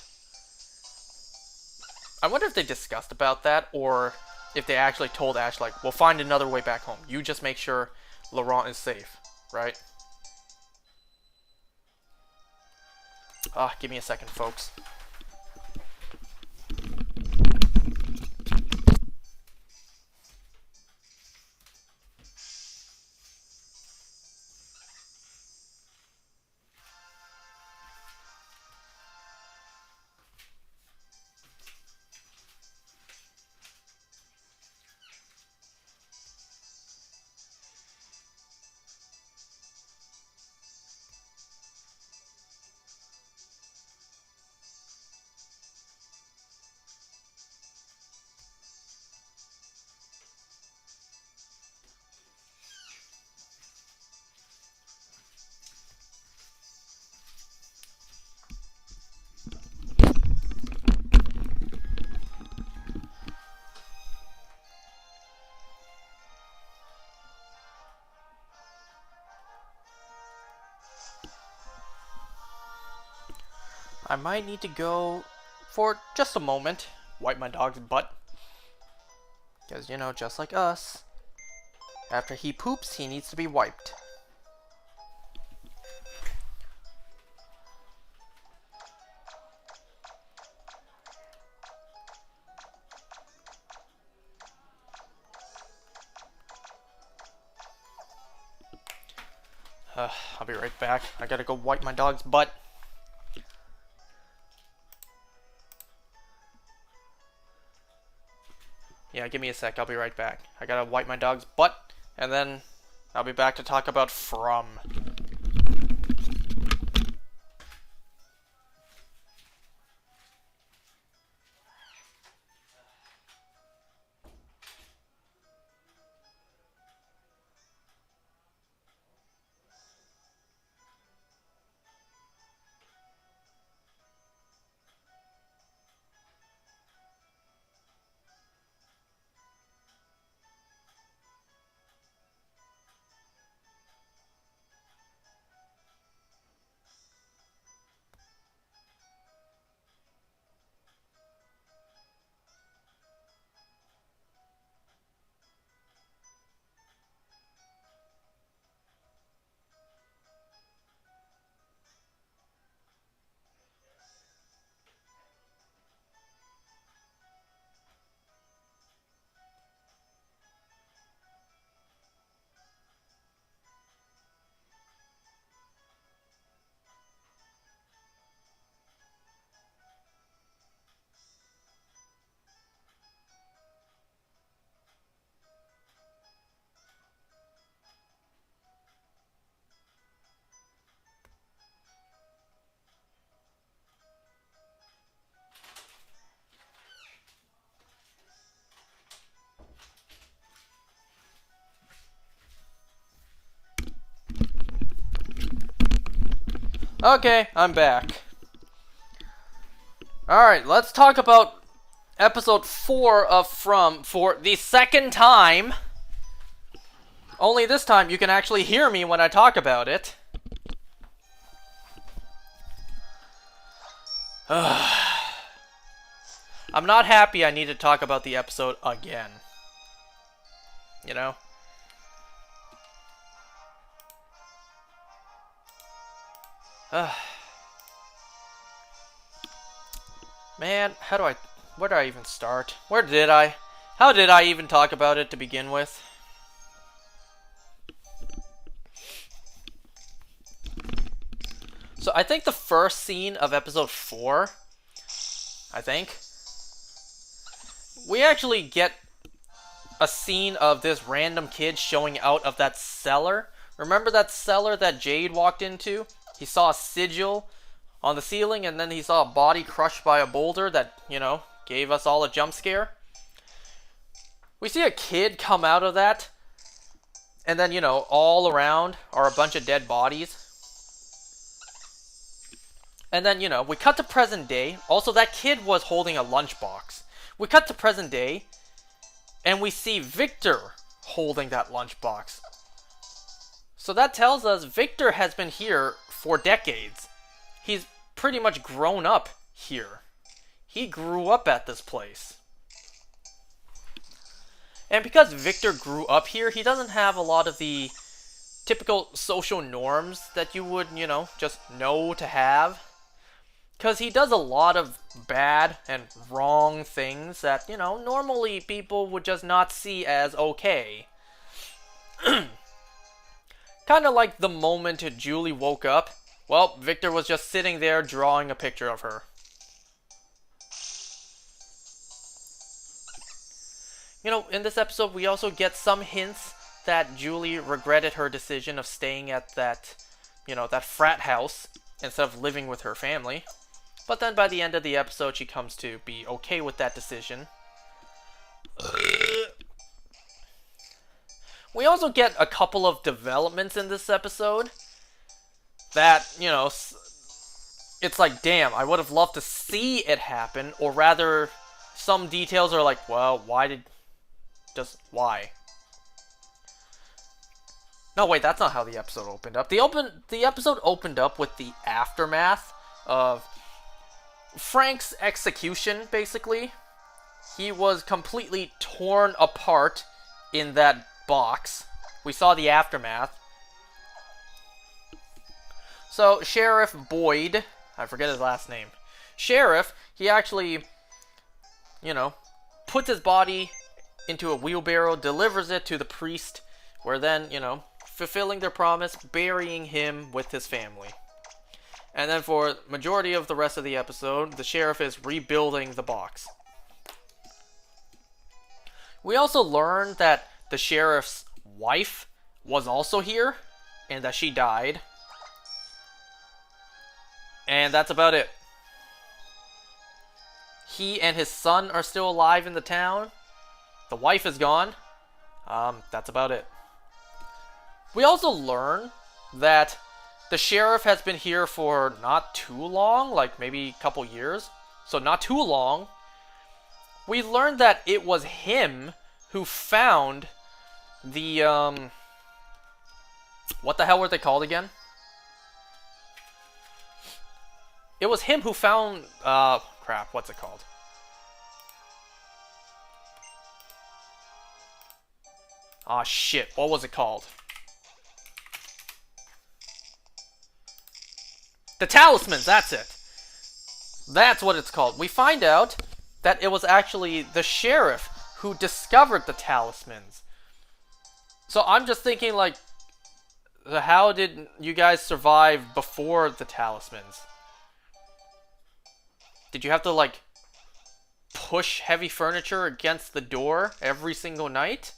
I wonder if they discussed about that, or if they actually told Ash, like, we'll find another way back home. You just make sure Laurent is safe, right? Give me a second, folks. I might need to go for just a moment, wipe my dog's butt. Because, you know, just like us, after he poops, he needs to be wiped. I'll be right back. I gotta go wipe my dog's butt. Yeah, give me a sec. I'll be right back. I gotta wipe my dog's butt, and then I'll be back to talk about From. Okay, I'm back. Alright, let's talk about episode 4 of From for the second time. Only this time you can actually hear me when I talk about it. I'm not happy I need to talk about the episode again. You know? Man, where do I even start? How did I even talk about it to begin with? So I think the first scene of episode 4, we actually get a scene of this random kid showing out of that cellar. Remember that cellar that Jade walked into? He saw a sigil on the ceiling, and then he saw a body crushed by a boulder that, gave us all a jump scare. We see a kid come out of that, and then, all around are a bunch of dead bodies. And then, we cut to present day. Also, that kid was holding a lunchbox. We cut to present day, and we see Victor holding that lunchbox. So that tells us Victor has been here for decades. He's pretty much grown up here. He grew up at this place. And because Victor grew up here, he doesn't have a lot of the typical social norms that you would, just know to have. Because he does a lot of bad and wrong things that, normally people would just not see as okay. Kind of like the moment Julie woke up. Well, Victor was just sitting there drawing a picture of her. In this episode, we also get some hints that Julie regretted her decision of staying at that, that frat house instead of living with her family. But then by the end of the episode, she comes to be okay with that decision. We also get a couple of developments in this episode that, it's like, damn, I would have loved to see it happen, or rather, some details are like, well, why? No, wait, that's not how the episode opened up. The episode opened up with the aftermath of Frank's execution, basically. He was completely torn apart in that box. We saw the aftermath. So, Sheriff Boyd, I forget his last name. Sheriff, he actually, puts his body into a wheelbarrow, delivers it to the priest, where then, fulfilling their promise, burying him with his family. And then for the majority of the rest of the episode, the sheriff is rebuilding the box. We also learned that the sheriff's wife was also here, and that she died. And that's about it. He and his son are still alive in the town. The wife is gone. That's about it. We also learn that the sheriff has been here for not too long, like maybe a couple years. So not too long. We learned that it was him who found the, what the hell were they called again? It was him who found, crap, what's it called? Aw, shit, what was it called? The talismans, that's it. That's what it's called. We find out that it was actually the sheriff who discovered the talismans. So I'm just thinking, like, how did you guys survive before the talismans? Did you have to, like, push heavy furniture against the door every single night?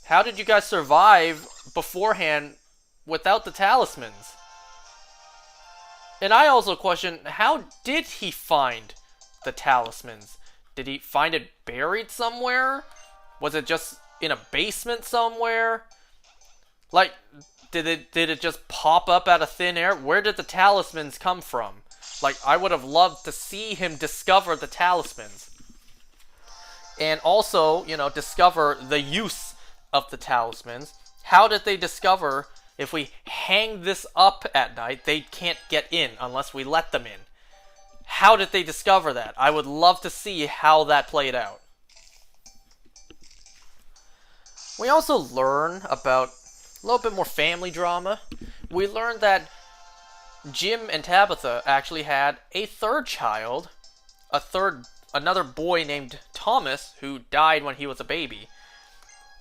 How did you guys survive beforehand without the talismans? And I also question, how did he find the talismans? Did he find it buried somewhere? Was it just in a basement somewhere? Like, did it just pop up out of thin air? Where did the talismans come from? Like, I would have loved to see him discover the talismans. And also, you know, discover the use of the talismans. How did they discover if we hang this up at night, they can't get in unless we let them in? How did they discover that? I would love to see how that played out. We also learn about a little bit more family drama. We learned that Jim and Tabitha actually had a third child, another boy named Thomas, who died when he was a baby,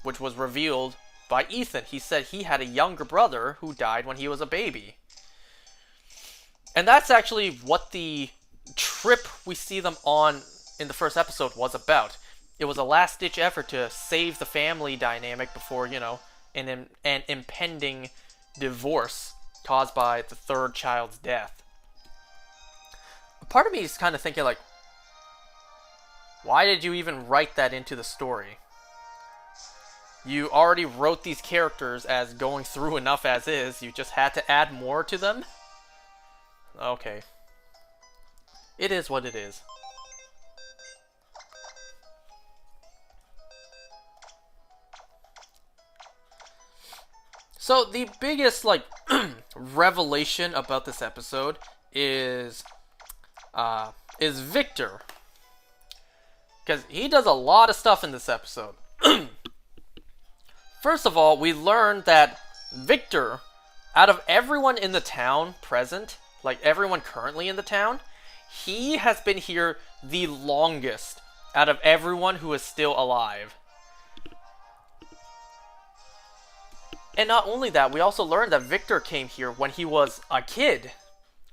which was revealed by Ethan. He said he had a younger brother who died when he was a baby. And that's actually what the trip we see them on in the first episode was about. It was a last-ditch effort to save the family dynamic before, you know, an impending divorce caused by the third child's death. Part of me is kind of thinking, like, why did you even write that into the story? You already wrote these characters as going through enough as is. You just had to add more to them? Okay. It is what it is. So the biggest, like, revelation about this episode is Victor. Because he does a lot of stuff in this episode. First of all, we learned that Victor, out of everyone in the town present, like everyone currently in the town, he has been here the longest out of everyone who is still alive. And not only that, we also learned that Victor came here when he was a kid.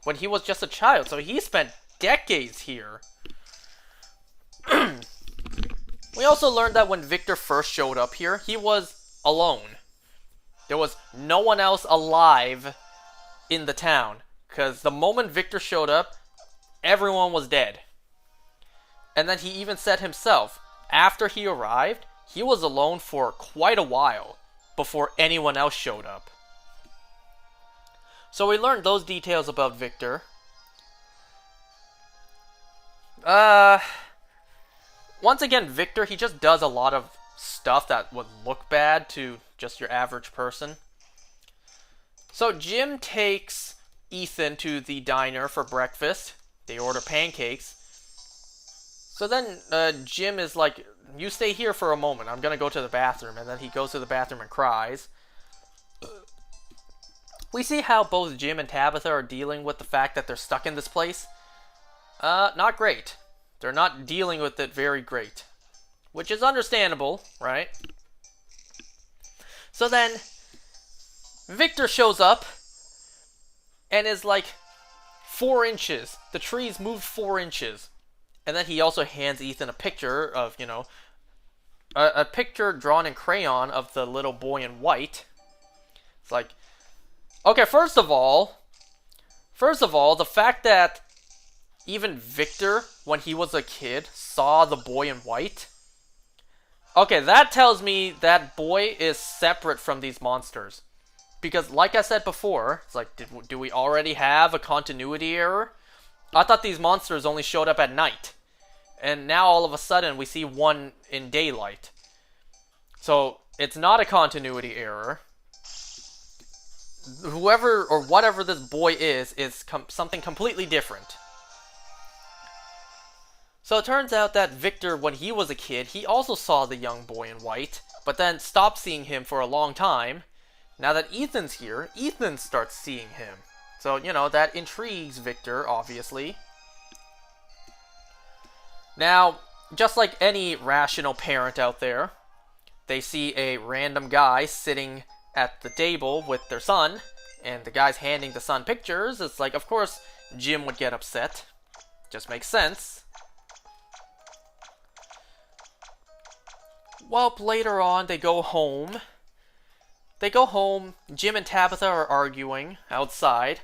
When he was just a child. So he spent decades here. We also learned that when Victor first showed up here, he was alone. There was no one else alive in the town. Because the moment Victor showed up, everyone was dead. And then he even said himself, after he arrived, he was alone for quite a while before anyone else showed up. So we learned those details about Victor. Once again, Victor, he just does a lot of stuff that would look bad to just your average person. So Jim takes Ethan to the diner for breakfast. They order pancakes. So then Jim is like, you stay here for a moment. I'm going to go to the bathroom. And then he goes to the bathroom and cries. We see how both Jim and Tabitha are dealing with the fact that they're stuck in this place. Not great. They're not dealing with it very great. Which is understandable, right? So then, Victor shows up and is like 4 inches. The trees moved 4 inches. And then he also hands Ethan a picture of, you know, a picture drawn in crayon of the little boy in white. It's like, okay, first of all, the fact that even Victor, when he was a kid, saw the boy in white. Okay, that tells me that boy is separate from these monsters. Because, like I said before, it's like, do we already have a continuity error? I thought these monsters only showed up at night. And now all of a sudden we see one in daylight. So, it's not a continuity error. Whoever or whatever this boy is something completely different. So it turns out that Victor, when he was a kid, he also saw the young boy in white, but then stopped seeing him for a long time. Now that Ethan's here, Ethan starts seeing him. So, you know, that intrigues Victor, obviously. Now, just like any rational parent out there, they see a random guy sitting at the table with their son, and the guy's handing the son pictures. It's like, of course, Jim would get upset. Just makes sense. Well, later on, they go home. Jim and Tabitha are arguing outside.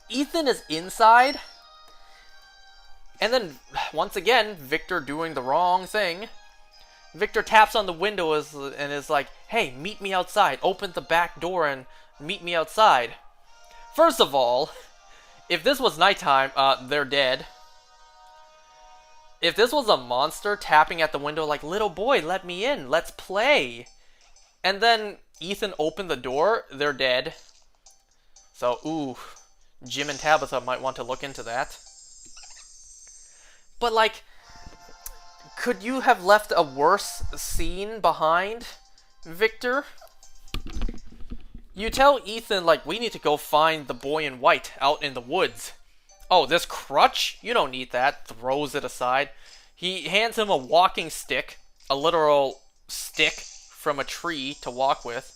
Ethan is inside. And then, once again, Victor doing the wrong thing. Victor taps on the window and is like, hey, meet me outside. Open the back door and meet me outside. First of all, if this was nighttime, they're dead. If this was a monster tapping at the window like, little boy, let me in, let's play. And then Ethan opened the door, they're dead. So, ooh, Jim and Tabitha might want to look into that. But, like, could you have left a worse scene behind, Victor? You tell Ethan, like, we need to go find the boy in white out in the woods. Oh, this crutch? You don't need that. Throws it aside. He hands him a walking stick, a literal stick from a tree to walk with.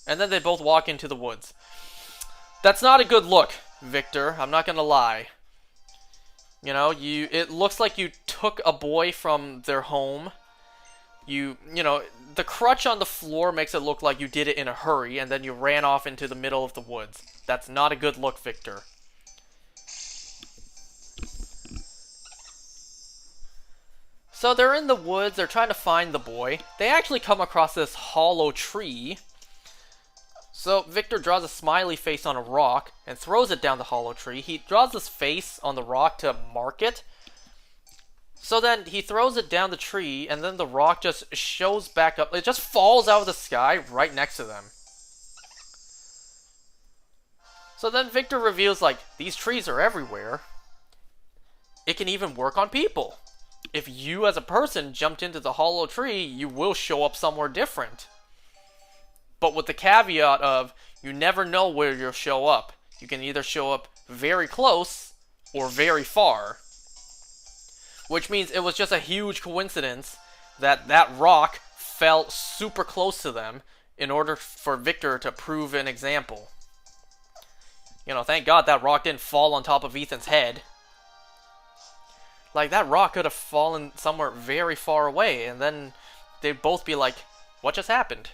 And then they both walk into the woods. That's not a good look, Victor. I'm not gonna lie. You know, it looks like you took a boy from their home. You know, the crutch on the floor makes it look like you did it in a hurry, and then you ran off into the middle of the woods. That's not a good look, Victor. So they're in the woods, they're trying to find the boy. They actually come across this hollow tree. So Victor draws a smiley face on a rock and throws it down the hollow tree. He draws this face on the rock to mark it. So then he throws it down the tree, and then the rock just shows back up. It just falls out of the sky right next to them. So then Victor reveals, like, these trees are everywhere. It can even work on people. If you as a person jumped into the hollow tree, you will show up somewhere different. But with the caveat of, you never know where you'll show up. You can either show up very close or very far. Which means it was just a huge coincidence that that rock fell super close to them in order for Victor to prove an example. You know, thank God that rock didn't fall on top of Ethan's head. Like, that rock could have fallen somewhere very far away, and then they'd both be like, what just happened?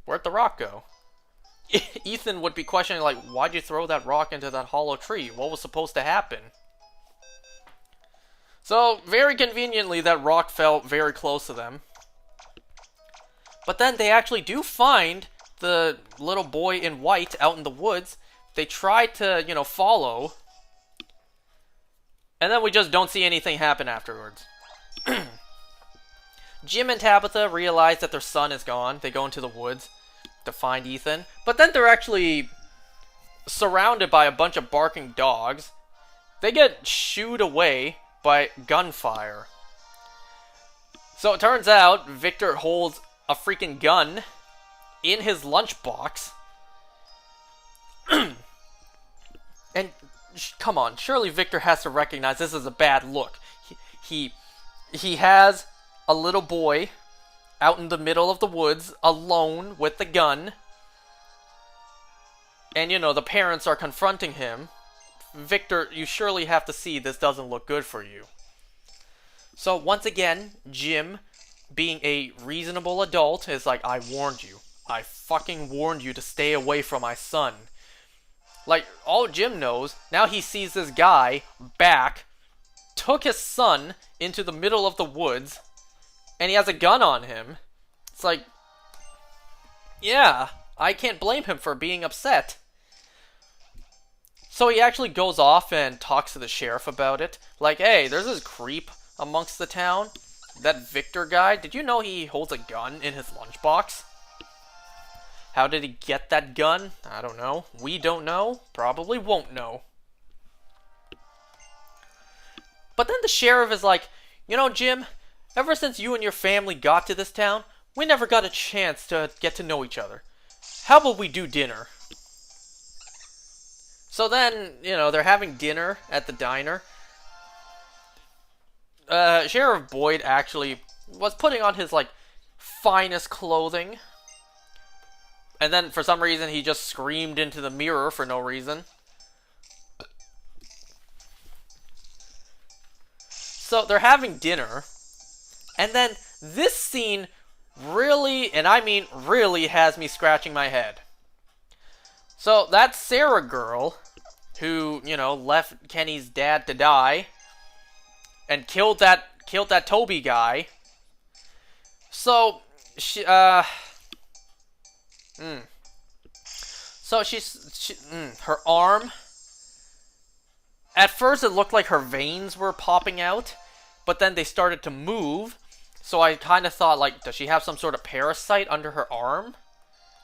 Where'd the rock go? Ethan would be questioning, like, why'd you throw that rock into that hollow tree? What was supposed to happen? So, very conveniently, that rock fell very close to them. But then they actually do find the little boy in white out in the woods. They try to, you know, follow. And then we just don't see anything happen afterwards. Jim and Tabitha realize that their son is gone. They go into the woods to find Ethan. But then they're actually surrounded by a bunch of barking dogs. They get shooed away by gunfire. So it turns out Victor holds a freaking gun in his lunchbox. And come on, surely Victor has to recognize this is a bad look. He has a little boy out in the middle of the woods alone with the gun. And, you know, the parents are confronting him. Victor, you surely have to see this doesn't look good for you. So, once again, Jim being a reasonable adult, is like, I warned you. I fucking warned you to stay away from my son. Like, all Jim knows, now he sees this guy back, took his son into the middle of the woods, and he has a gun on him. It's like, yeah, I can't blame him for being upset. So he actually goes off and talks to the sheriff about it. Like, hey, there's this creep amongst the town. That Victor guy, did you know he holds a gun in his lunchbox? How did he get that gun? I don't know. We don't know. Probably won't know. But then the sheriff is like, you know, Jim, ever since you and your family got to this town, we never got a chance to get to know each other. How about we do dinner? So then, you know, they're having dinner at the diner. Sheriff Boyd actually was putting on his, like, finest clothing. And then, for some reason, he just screamed into the mirror for no reason. So, they're having dinner. And then, this scene really, and I mean really, has me scratching my head. So, that Sarah girl, who, you know, left Kenny's dad to die, and killed that Toby guy. So, So her arm. At first, it looked like her veins were popping out, but then they started to move. So I kind of thought, like, does she have some sort of parasite under her arm,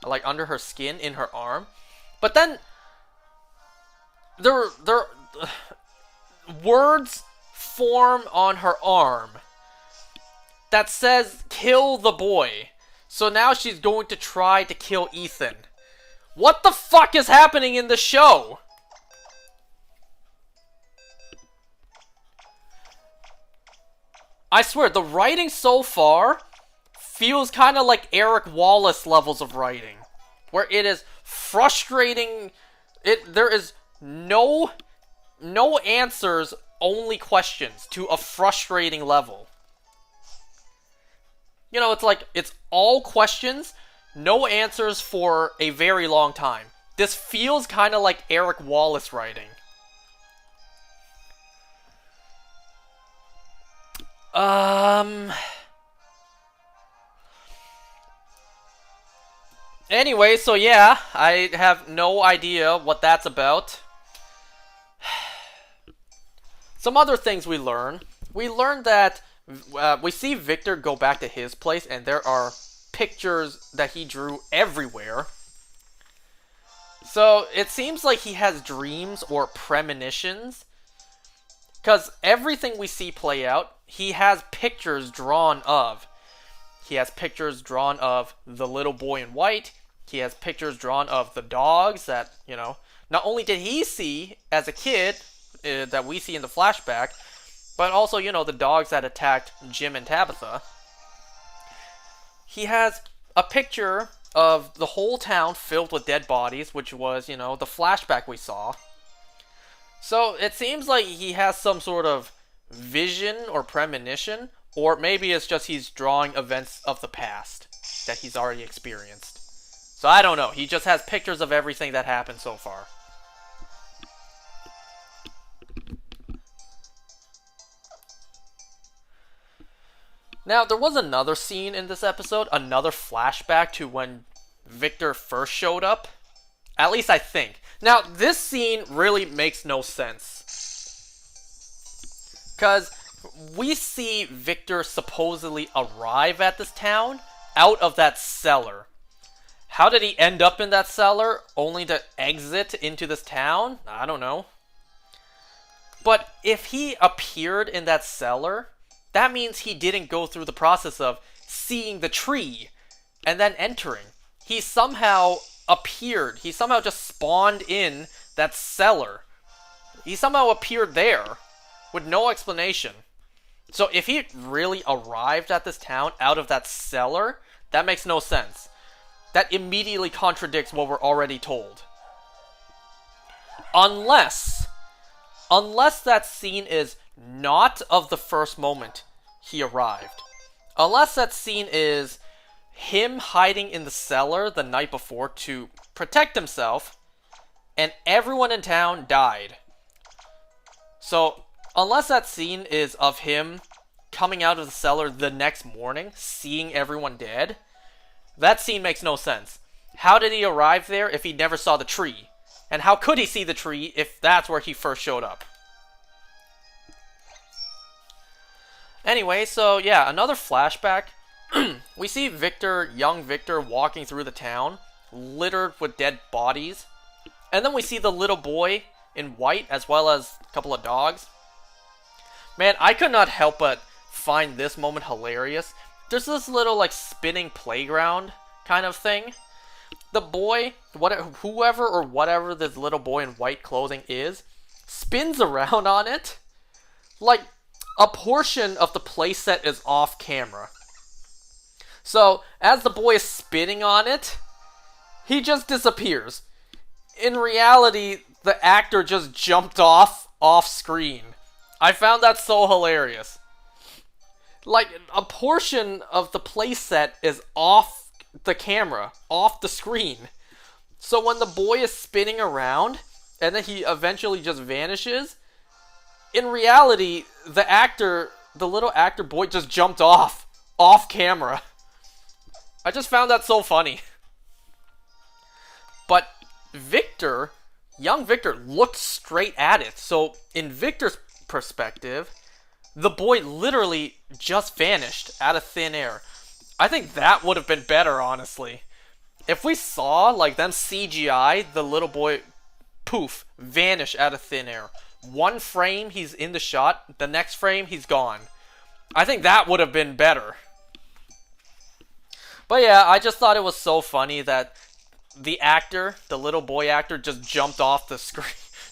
like under her skin in her arm? But then there words form on her arm that says "kill the boy." So now she's going to try to kill Ethan. What the fuck is happening in the show? I swear, the writing so far feels kind of like Eric Wallace levels of writing, where it is frustrating. There is no answers, only questions to a frustrating level. You know, it's like, it's all questions, no answers for a very long time. This feels kind of like Eric Wallace writing. Anyway, so yeah, I have no idea what that's about. Some other things we learn. We learned that we see Victor go back to his place, and there are pictures that he drew everywhere. So it seems like he has dreams or premonitions, because everything we see play out, he has pictures drawn of. He has pictures drawn of the little boy in white. He has pictures drawn of the dogs that, you know, not only did he see as a kid, that we see in the flashback, but also, you know, the dogs that attacked Jim and Tabitha. He has a picture of the whole town filled with dead bodies, which was, you know, the flashback we saw. So it seems like he has some sort of vision or premonition, or maybe it's just he's drawing events of the past that he's already experienced. So I don't know. He just has pictures of everything that happened so far. Now, there was another scene in this episode, another flashback to when Victor first showed up. At least I think. Now, this scene really makes no sense. Because we see Victor supposedly arrive at this town out of that cellar. How did he end up in that cellar only to exit into this town? I don't know. But if he appeared in that cellar, that means he didn't go through the process of seeing the tree and then entering. He somehow appeared. He somehow just spawned in that cellar. He somehow appeared there with no explanation. So if he really arrived at this town out of that cellar, that makes no sense. That immediately contradicts what we're already told. Unless that scene is not of the first moment he arrived. Unless that scene is him hiding in the cellar the night before to protect himself, and everyone in town died. So, unless that scene is of him coming out of the cellar the next morning, seeing everyone dead, that scene makes no sense. How did he arrive there if he never saw the tree? And how could he see the tree if that's where he first showed up? Anyway, so yeah, another flashback. We see Victor, young Victor, walking through the town, littered with dead bodies. And then we see the little boy in white, as well as a couple of dogs. Man, I could not help but find this moment hilarious. There's this little, like, spinning playground kind of thing. The boy, whoever or whatever this little boy in white clothing is, spins around on it. Like, a portion of the playset is off camera. So, as the boy is spinning on it, he just disappears. In reality, the actor just jumped off screen. I found that so hilarious. Like, a portion of the playset is off the camera, off the screen. So when the boy is spinning around, and then he eventually just vanishes, in reality, the little actor boy just jumped off camera. I just found that so funny. But Victor, young Victor, looked straight at it. So in Victor's perspective, the boy literally just vanished out of thin air. I think that would have been better, honestly. If we saw, like, them CGI the little boy, poof, vanish out of thin air. One frame, he's in the shot. The next frame, he's gone. I think that would have been better. But yeah, I just thought it was so funny that the actor, the little boy actor, just jumped off the screen.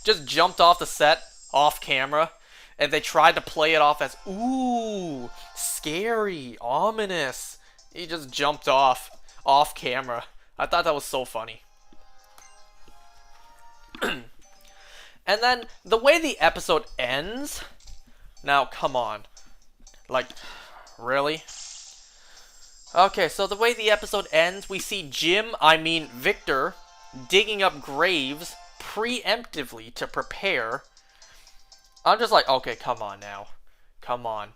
Just jumped off the set, off camera. And they tried to play it off as, ooh, scary, ominous. He just jumped off camera. I thought that was so funny. And then, the way the episode ends... Now, come on. Like, really? Okay, so the way the episode ends, we see Victor, digging up graves preemptively to prepare. I'm just like, okay, come on now. Come on.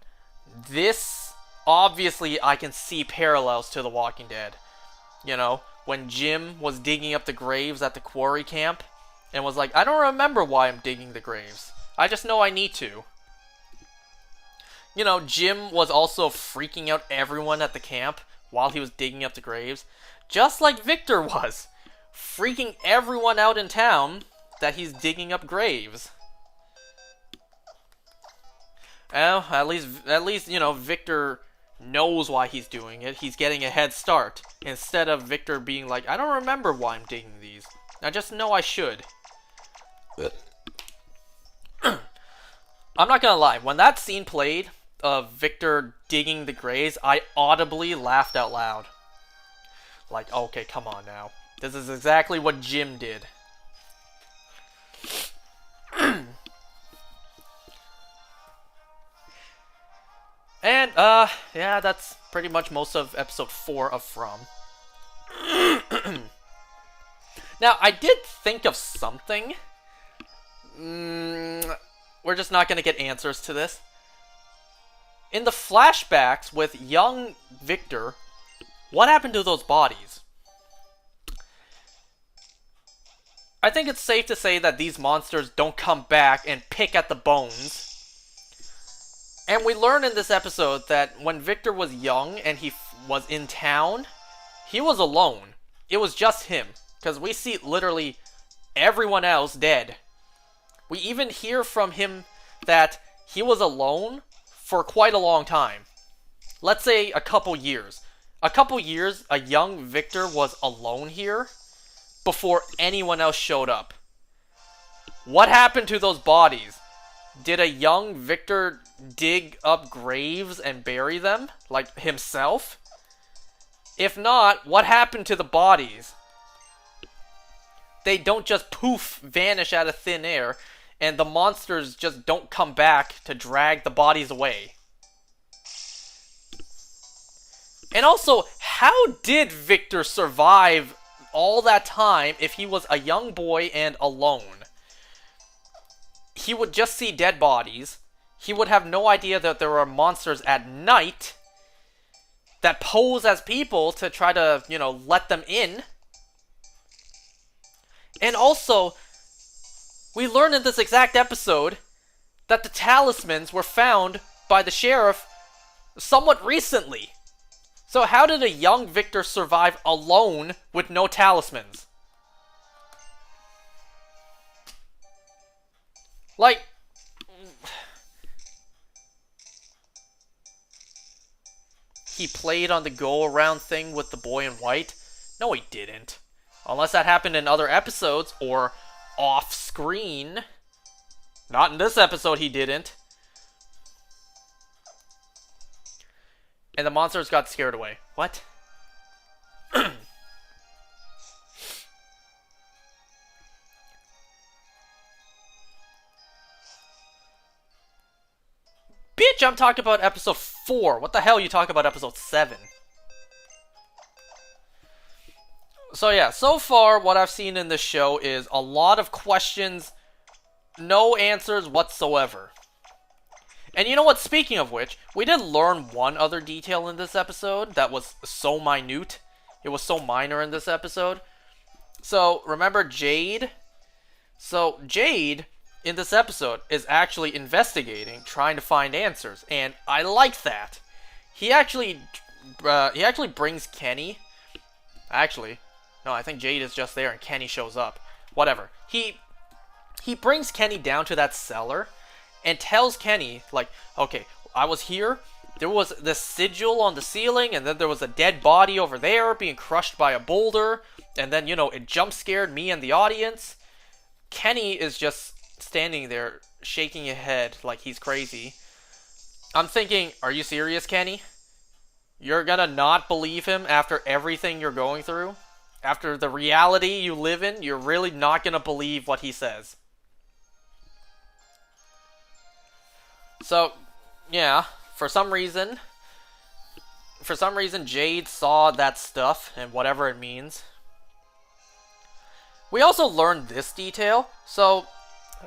This, obviously, I can see parallels to The Walking Dead. You know, when Jim was digging up the graves at the quarry camp, and was like, I don't remember why I'm digging the graves. I just know I need to. You know, Jim was also freaking out everyone at the camp while he was digging up the graves. Just like Victor was. Freaking everyone out in town that he's digging up graves. Well, at least, you know, Victor knows why he's doing it. He's getting a head start. Instead of Victor being like, I don't remember why I'm digging these. I just know I should. I'm not gonna lie. When that scene played of Victor digging the graves, I audibly laughed out loud. Like, okay, come on now. This is exactly what Jim did. And, yeah, that's pretty much most of episode 4 of From. Now, I did think of something. We're just not going to get answers to this. In the flashbacks with young Victor, what happened to those bodies? I think it's safe to say that these monsters don't come back and pick at the bones. And we learn in this episode that when Victor was young and he was in town, he was alone. It was just him. Because we see literally everyone else dead. We even hear from him that he was alone for quite a long time. Let's say a couple years. A couple years, a young Victor was alone here before anyone else showed up. What happened to those bodies? Did a young Victor dig up graves and bury them, like himself? If not, what happened to the bodies? They don't just poof, vanish out of thin air, and the monsters just don't come back to drag the bodies away. And also, how did Victor survive all that time if he was a young boy and alone? He would just see dead bodies. He would have no idea that there are monsters at night that pose as people to try to, let them in. And also, we learned in this exact episode that the talismans were found by the sheriff somewhat recently. So how did a young Victor survive alone with no talismans? Like, he played on the go-around thing with the boy in white? No, he didn't. Unless that happened in other episodes or off-screen. Not in this episode, he didn't. And the monsters got scared away. What? Bitch, I'm talking about episode 4. What the hell are you talking about episode 7? So yeah, so far what I've seen in this show is a lot of questions, no answers whatsoever. And you know what, speaking of which, we did learn one other detail in this episode that was so minute. It was so minor in this episode. So, remember Jade? So, Jade, in this episode, is actually investigating, trying to find answers. And I like that. He actually brings Kenny. Actually, no, I think Jade is just there and Kenny shows up. Whatever. He brings Kenny down to that cellar and tells Kenny, like, okay, I was here, there was this sigil on the ceiling, and then there was a dead body over there being crushed by a boulder, and then, it jump scared me and the audience. Kenny is just standing there, shaking his head like he's crazy. I'm thinking, are you serious, Kenny? You're gonna not believe him after everything you're going through? After the reality you live in, you're really not gonna believe what he says. So, yeah, for some reason, Jade saw that stuff, and whatever it means. We also learned this detail. So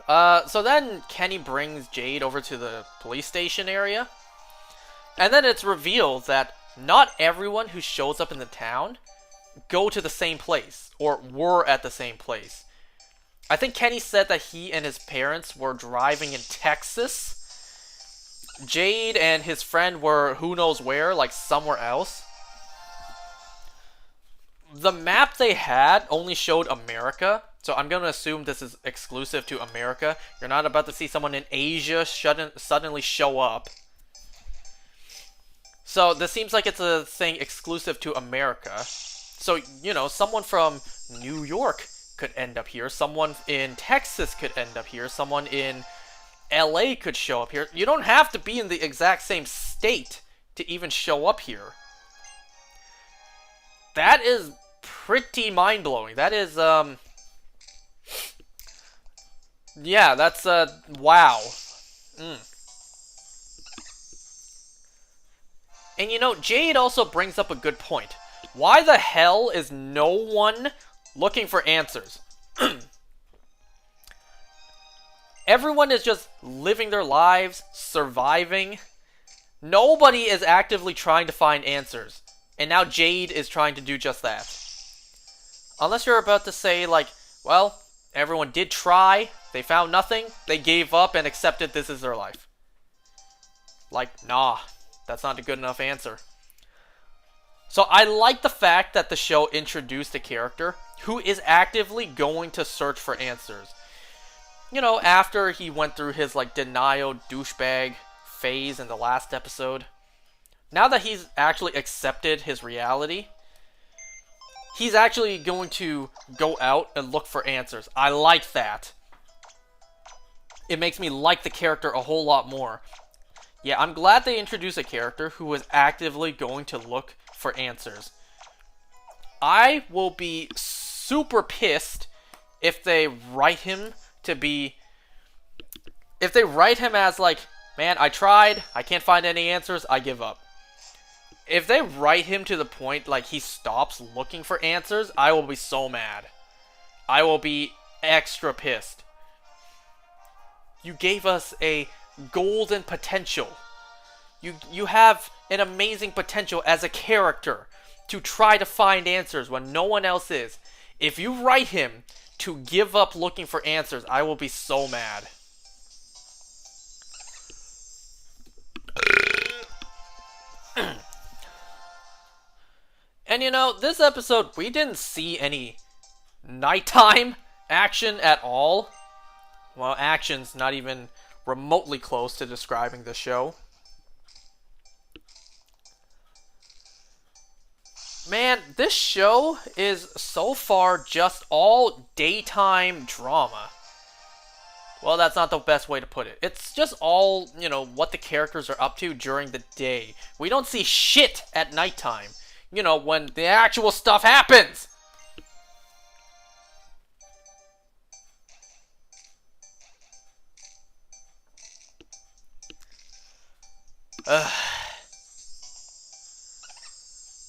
then Kenny brings Jade over to the police station area. And then it's revealed that not everyone who shows up in the town go to the same place, or were at the same place. I think Kenny said that he and his parents were driving in Texas. Jade and his friend were who knows where, like somewhere else. The map they had only showed America, so I'm going to assume this is exclusive to America. You're not about to see someone in Asia suddenly show up. So this seems like it's a thing exclusive to America. So, someone from New York could end up here. Someone in Texas could end up here. Someone in LA could show up here. You don't have to be in the exact same state to even show up here. That is pretty mind-blowing. That is, yeah, that's, wow. And Jade also brings up a good point. Why the hell is no one looking for answers? Everyone is just living their lives, surviving. Nobody is actively trying to find answers. And now Jade is trying to do just that. Unless you're about to say, like, well, everyone did try, they found nothing, they gave up and accepted this is their life. Like, nah, that's not a good enough answer. So I like the fact that the show introduced a character who is actively going to search for answers. After he went through his, like, denial douchebag phase in the last episode. Now that he's actually accepted his reality, he's actually going to go out and look for answers. I like that. It makes me like the character a whole lot more. Yeah, I'm glad they introduced a character who is actively going to look for answers. I will be super pissed if they write him to be... If they write him as like, man, I tried, I can't find any answers, I give up. If they write him to the point like he stops looking for answers, I will be so mad. I will be extra pissed. You gave us a golden potential. You have an amazing potential as a character to try to find answers when no one else is. If you write him to give up looking for answers, I will be so mad. And you know, this episode, we didn't see any nighttime action at all. Well, action's not even remotely close to describing the show. Man, this show is so far just all daytime drama. Well, that's not the best way to put it. It's just all, what the characters are up to during the day. We don't see shit at nighttime. When the actual stuff happens.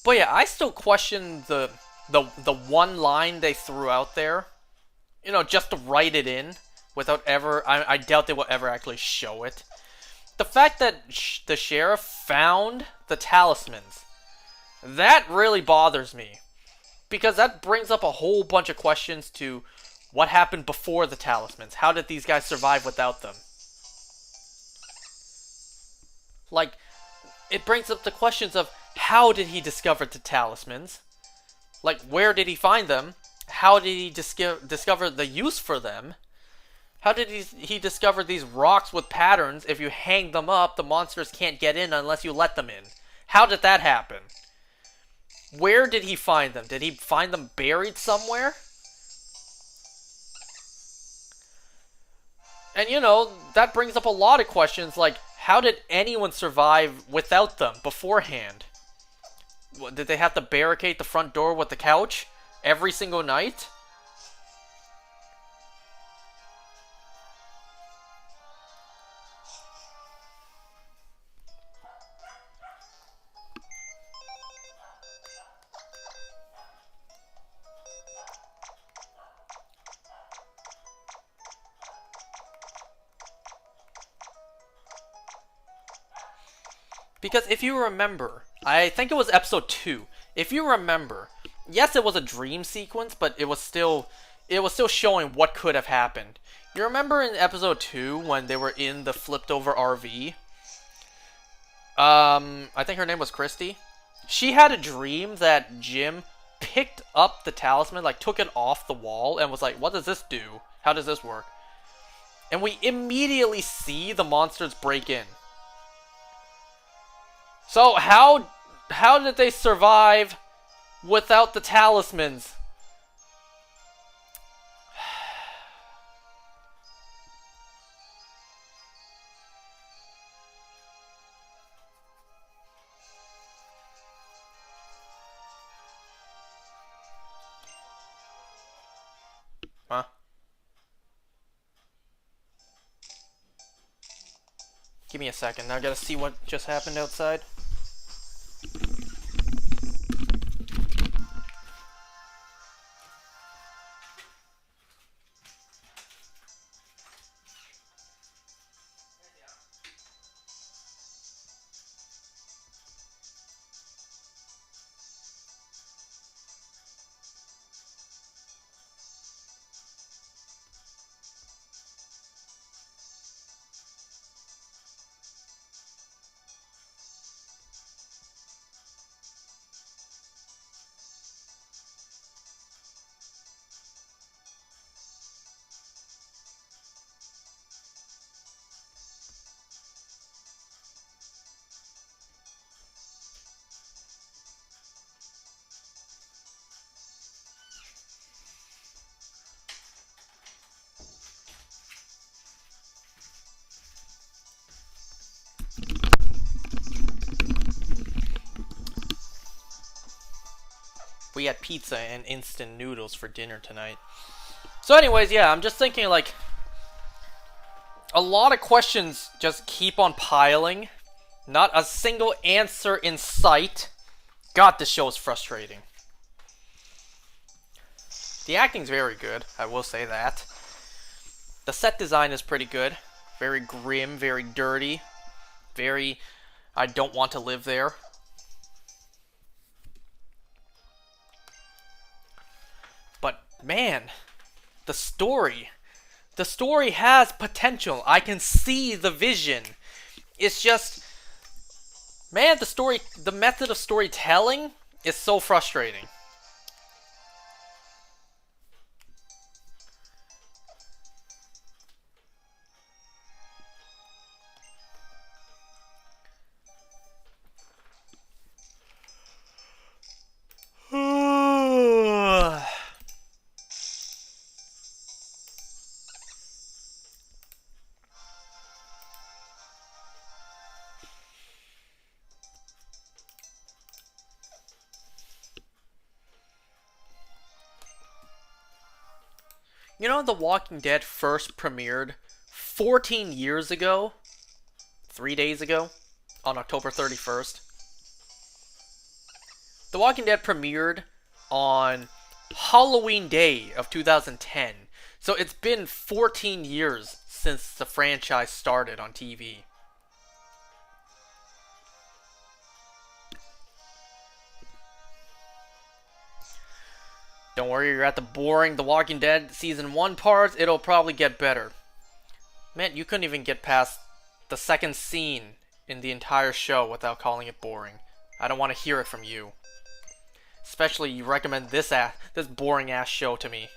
But yeah, I still question the one line they threw out there. Just to write it in without ever... I doubt they will ever actually show it. The fact that the sheriff found the talismans. That really bothers me. Because that brings up a whole bunch of questions to what happened before the talismans. How did these guys survive without them? Like, it brings up the questions of how did he discover the talismans? Like, where did he find them? How did he discover the use for them? How did he discover these rocks with patterns? If you hang them up, the monsters can't get in unless you let them in. How did that happen? Where did he find them? Did he find them buried somewhere? And that brings up a lot of questions like, how did anyone survive without them beforehand? Did they have to barricade the front door with the couch every single night? Because if you remember, I think it was episode 2. If you remember, yes, it was a dream sequence, but it was still showing what could have happened. You remember in episode 2 when they were in the flipped over RV? I think her name was Christy. She had a dream that Jim picked up the talisman, like took it off the wall and was like, "What does this do? How does this work?" And we immediately see the monsters break in. So how did they survive without the talismans? Huh? Give me a second. I gotta see what just happened outside. We had pizza and instant noodles for dinner tonight. So anyways, yeah, I'm just thinking like a lot of questions just keep on piling Not a single answer in sight. God, this show is frustrating. The acting's very good, I will say that. The set design is pretty good. Very grim, very dirty. Very, I don't want to live there. But, man, the story has potential. I can see the vision. It's just, man, the method of storytelling is so frustrating. You know, The Walking Dead first premiered 14 years ago, 3 days ago, on October 31st. The Walking Dead premiered on Halloween Day of 2010. So it's been 14 years since the franchise started on TV. Don't worry, you're at the boring The Walking Dead Season 1 parts. It'll probably get better. Man, you couldn't even get past the second scene in the entire show without calling it boring. I don't want to hear it from you. Especially you recommend this boring ass show to me.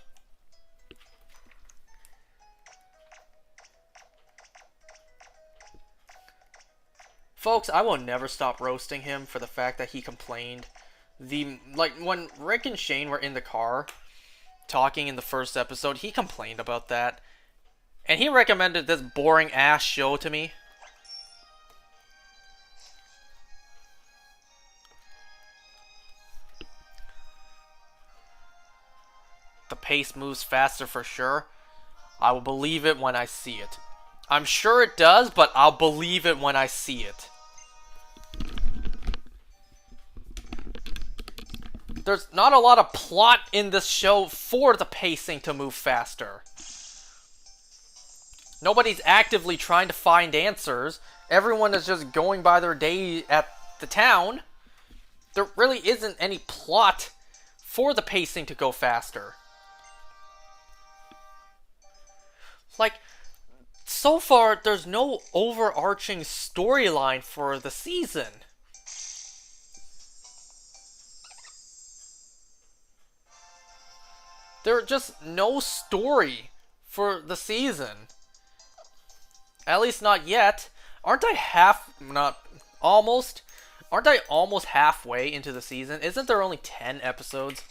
Folks, I will never stop roasting him for the fact that he complained. When Rick and Shane were in the car talking in the first episode, he complained about that. And he recommended this boring ass show to me. The pace moves faster for sure. I will believe it when I see it. I'm sure it does, but I'll believe it when I see it. There's not a lot of plot in this show for the pacing to move faster. Nobody's actively trying to find answers. Everyone is just going by their day at the town. There really isn't any plot for the pacing to go faster. Like, so far, there's no overarching storyline for the season. There's just no story for the season. At least not yet. Aren't I almost halfway into the season? Isn't there only 10 episodes?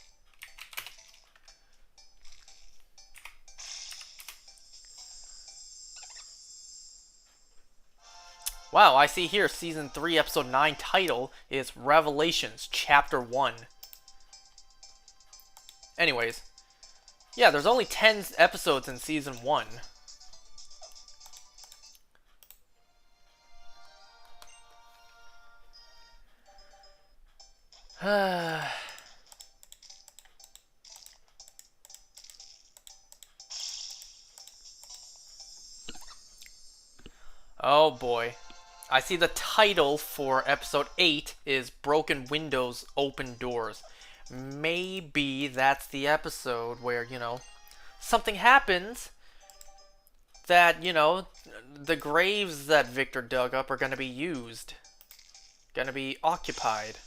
Wow, I see here Season 3, Episode 9 title is Revelations, Chapter 1. Anyways. Yeah, there's only 10 episodes in Season 1. Oh boy. I see the title for episode 8 is Broken Windows, Open Doors. Maybe that's the episode where, something happens that, the graves that Victor dug up are going to be used. Going to be occupied.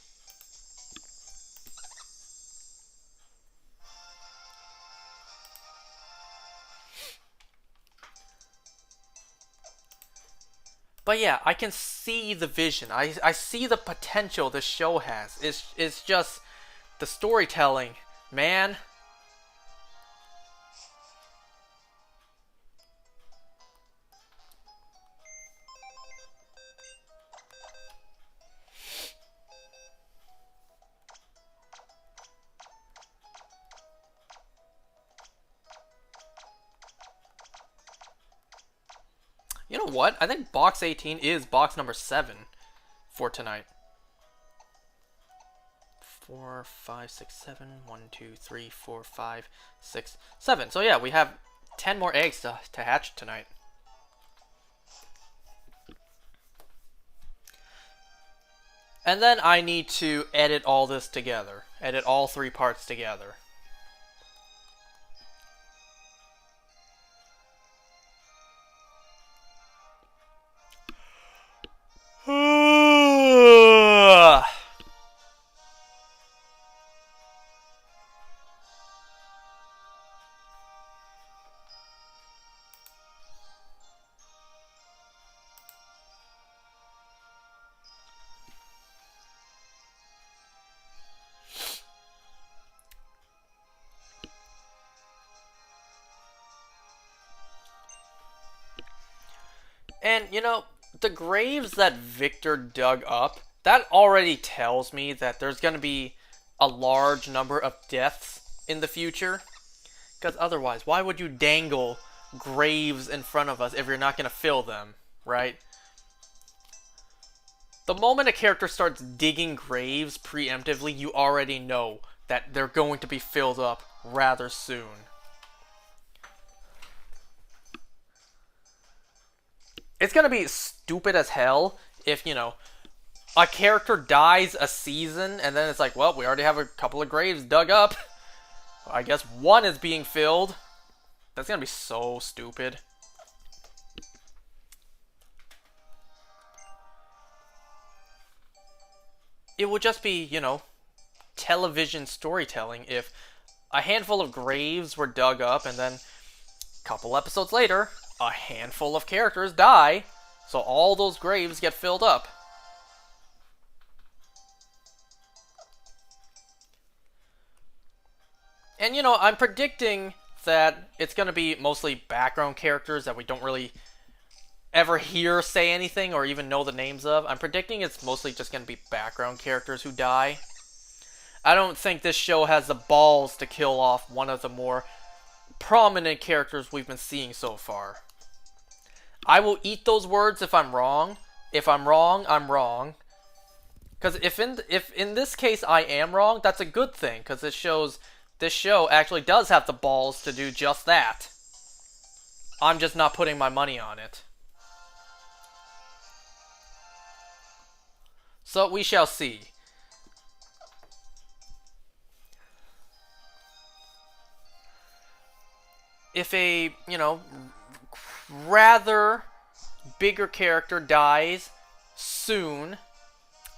But yeah, I can see the vision. I see the potential this show has. It's just the storytelling, man. You know what? I think box 18 is box number 7. for tonight. 4, 5, 6, 7. 1, 2, 3, 4, 5, 6, 7. So yeah, we have 10 more eggs to hatch tonight. And then I need to edit all this together. Edit all 3 parts together. And, you know, the graves that Victor dug up, that already tells me that there's going to be a large number of deaths in the future. Because otherwise, why would you dangle graves in front of us if you're not going to fill them, right? The moment a character starts digging graves preemptively, you already know that they're going to be filled up rather soon. It's gonna be stupid as hell if, you know, a character dies a season and then it's like, well, we already have a couple of graves dug up. I guess one is being filled. That's gonna be so stupid. It would just be, you know, television storytelling if a handful of graves were dug up and then a couple episodes later, a handful of characters die, so all those graves get filled up. And, you know, I'm predicting that it's going to be mostly background characters that we don't really ever hear say anything or even know the names of. I'm predicting it's mostly just going to be background characters who die. I don't think this show has the balls to kill off one of the more prominent characters we've been seeing so far. I will eat those words if I'm wrong. If I'm wrong, I'm wrong. Because if in this case I am wrong, that's a good thing. Because it shows this show actually does have the balls to do just that. I'm just not putting my money on it. So we shall see. If a, you know, rather bigger character dies soon,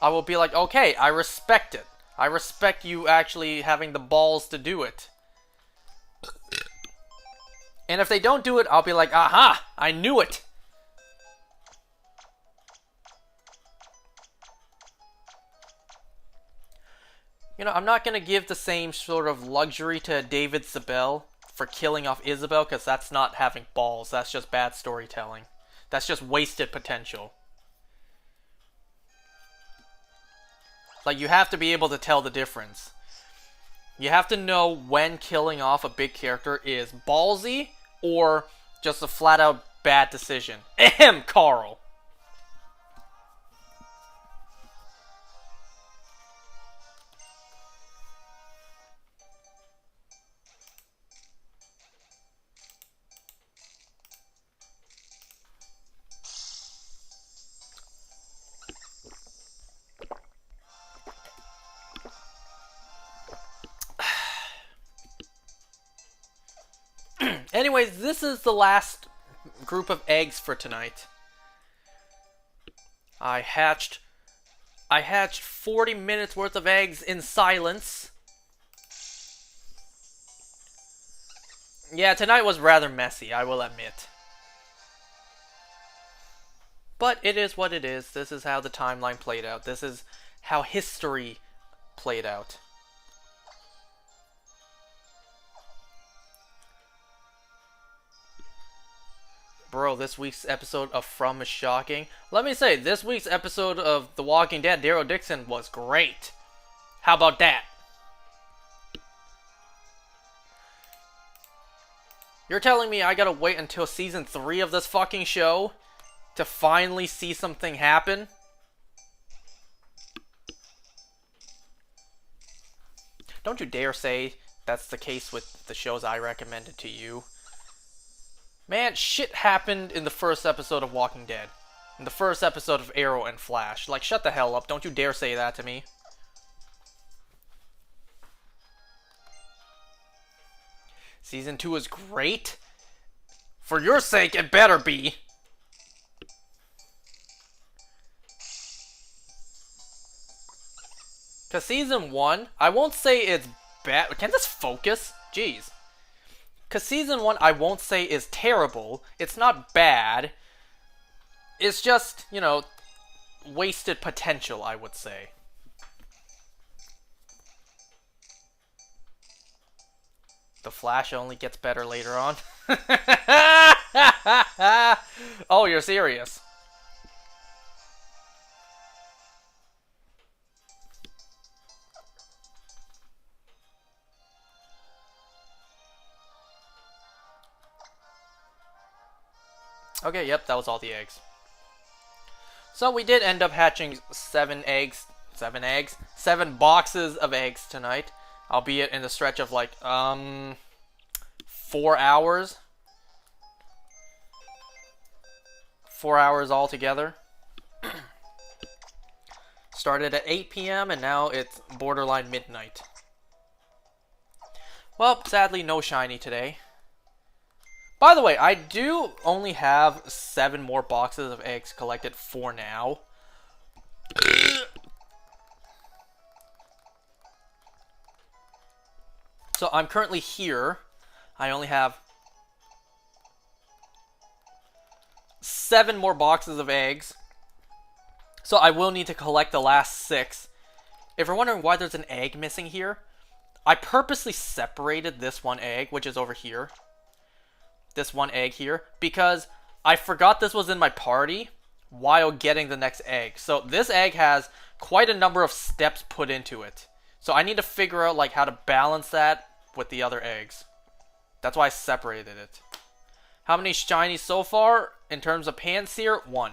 I will be like, okay, I respect it. I respect you actually having the balls to do it. And if they don't do it, I'll be like, aha, I knew it. You know, I'm not going to give the same sort of luxury to David Zabel for killing off Isabel, because that's not having balls. That's just bad storytelling. That's just wasted potential. Like, you have to be able to tell the difference. You have to know when killing off a big character is ballsy or just a flat-out bad decision. Ahem, Carl! Anyways, this is the last group of eggs for tonight. I hatched 40 minutes worth of eggs in silence. Yeah, tonight was rather messy, I will admit. But it is what it is. This is how the timeline played out. This is how history played out. Bro, this week's episode of From is shocking. Let me say, this week's episode of The Walking Dead, Daryl Dixon, was great. How about that? You're telling me I gotta wait until season 3 of this fucking show to finally see something happen? Don't you dare say that's the case with the shows I recommended to you. Man, shit happened in the first episode of Walking Dead. In the first episode of Arrow and Flash. Like, shut the hell up. Don't you dare say that to me. Season 2 is great. For your sake, it better be. Because Season 1, I won't say it's bad. Can this focus? Jeez. Because Season 1, I won't say is terrible. It's not bad. It's just, you know, wasted potential, I would say. The Flash only gets better later on. Oh, you're serious. Okay, yep, that was all the eggs. So we did end up hatching 7 boxes of eggs tonight. Albeit in the stretch of like, 4 hours. 4 hours altogether. Started at 8 p.m. and now it's borderline midnight. Well, sadly, no shiny today. By the way, I do only have 7 more boxes of eggs collected for now. So I'm currently here. I only have 7 more boxes of eggs. So I will need to collect the last 6. If you're wondering why there's an egg missing here, I purposely separated this one egg, which is over here. This one egg here, because I forgot this was in my party while getting the next egg. So this egg has quite a number of steps put into it. So I need to figure out like how to balance that with the other eggs. That's why I separated it. How many shinies so far in terms of Pansear? 1.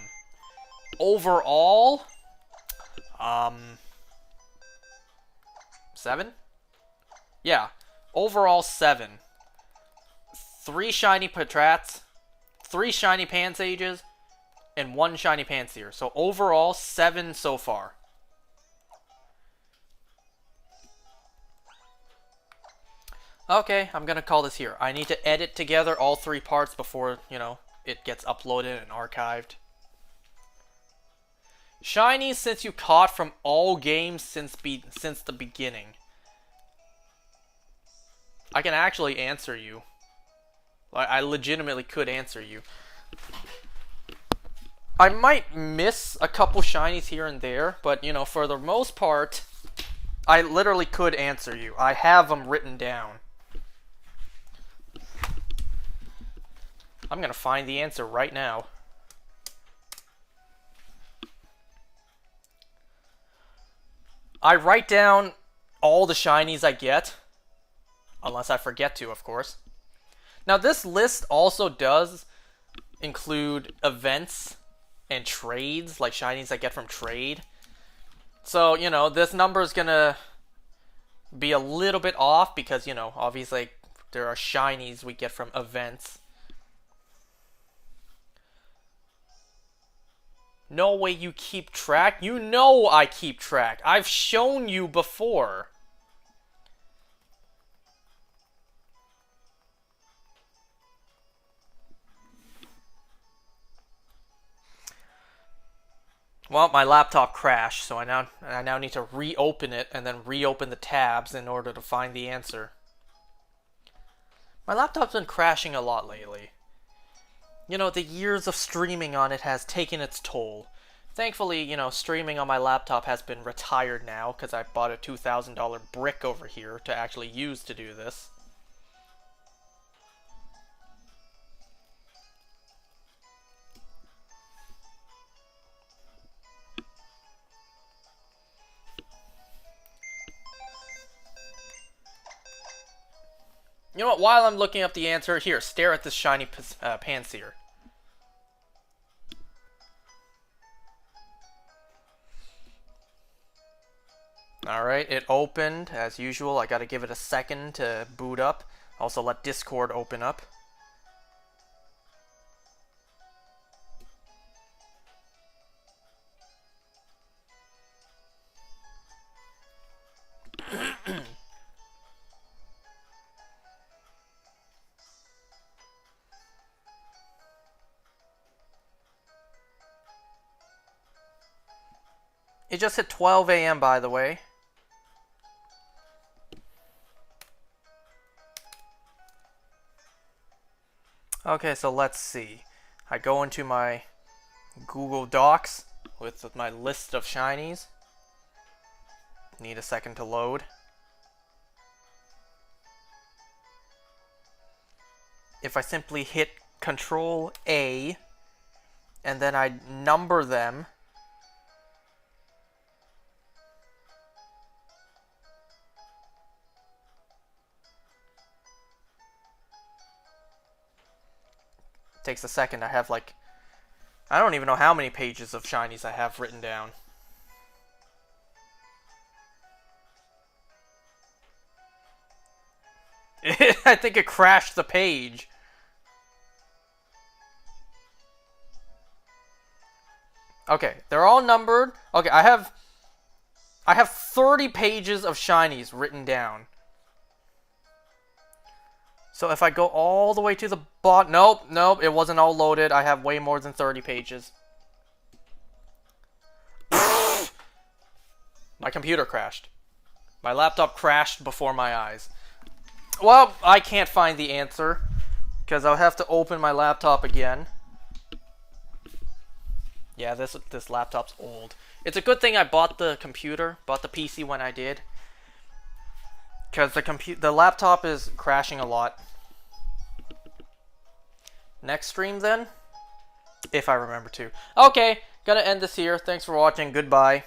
Overall, 7? Yeah, overall 7. 3 shiny Patrats, 3 shiny Pansages, and 1 shiny Pansear. So overall, 7 so far. Okay, I'm gonna call this here. I need to edit together all 3 parts before, you know, it gets uploaded and archived. Shinies since you caught from all games since the beginning. I can actually answer you. I legitimately could answer you. I might miss a couple shinies here and there, but, you know, for the most part, I literally could answer you. I have them written down. I'm gonna find the answer right now. I write down all the shinies I get, unless I forget to, of course. Now, this list also does include events and trades, like shinies I get from trade. So, you know, this number is going to be a little bit off because, you know, obviously there are shinies we get from events. No way you keep track. You know I keep track. I've shown you before. Well, my laptop crashed, so I now need to reopen it and then reopen the tabs in order to find the answer. My laptop's been crashing a lot lately. You know, the years of streaming on it has taken its toll. Thankfully, you know, streaming on my laptop has been retired now because I bought a $2,000 brick over here to actually use to do this. You know what, while I'm looking up the answer, here, stare at this shiny Pansear. Alright, it opened as usual. I gotta give it a second to boot up. Also let Discord open up. It just hit 12 a.m. by the way. Okay, so let's see. I go into my Google Docs with my list of shinies. Need a second to load. If I simply hit Control A and then I number them, takes a second. I have like, I don't even know how many pages of shinies I have written down. I think it crashed the page. Okay, they're all numbered. Okay, I have 30 pages of shinies written down. So if I go all the way to the bottom... Nope, it wasn't all loaded. I have way more than 30 pages. My computer crashed. My laptop crashed before my eyes. Well, I can't find the answer, because I'll have to open my laptop again. Yeah, this laptop's old. It's a good thing I bought the PC when I did. Because the laptop is crashing a lot. Next stream then? If I remember to. Okay, gotta end this here. Thanks for watching. Goodbye.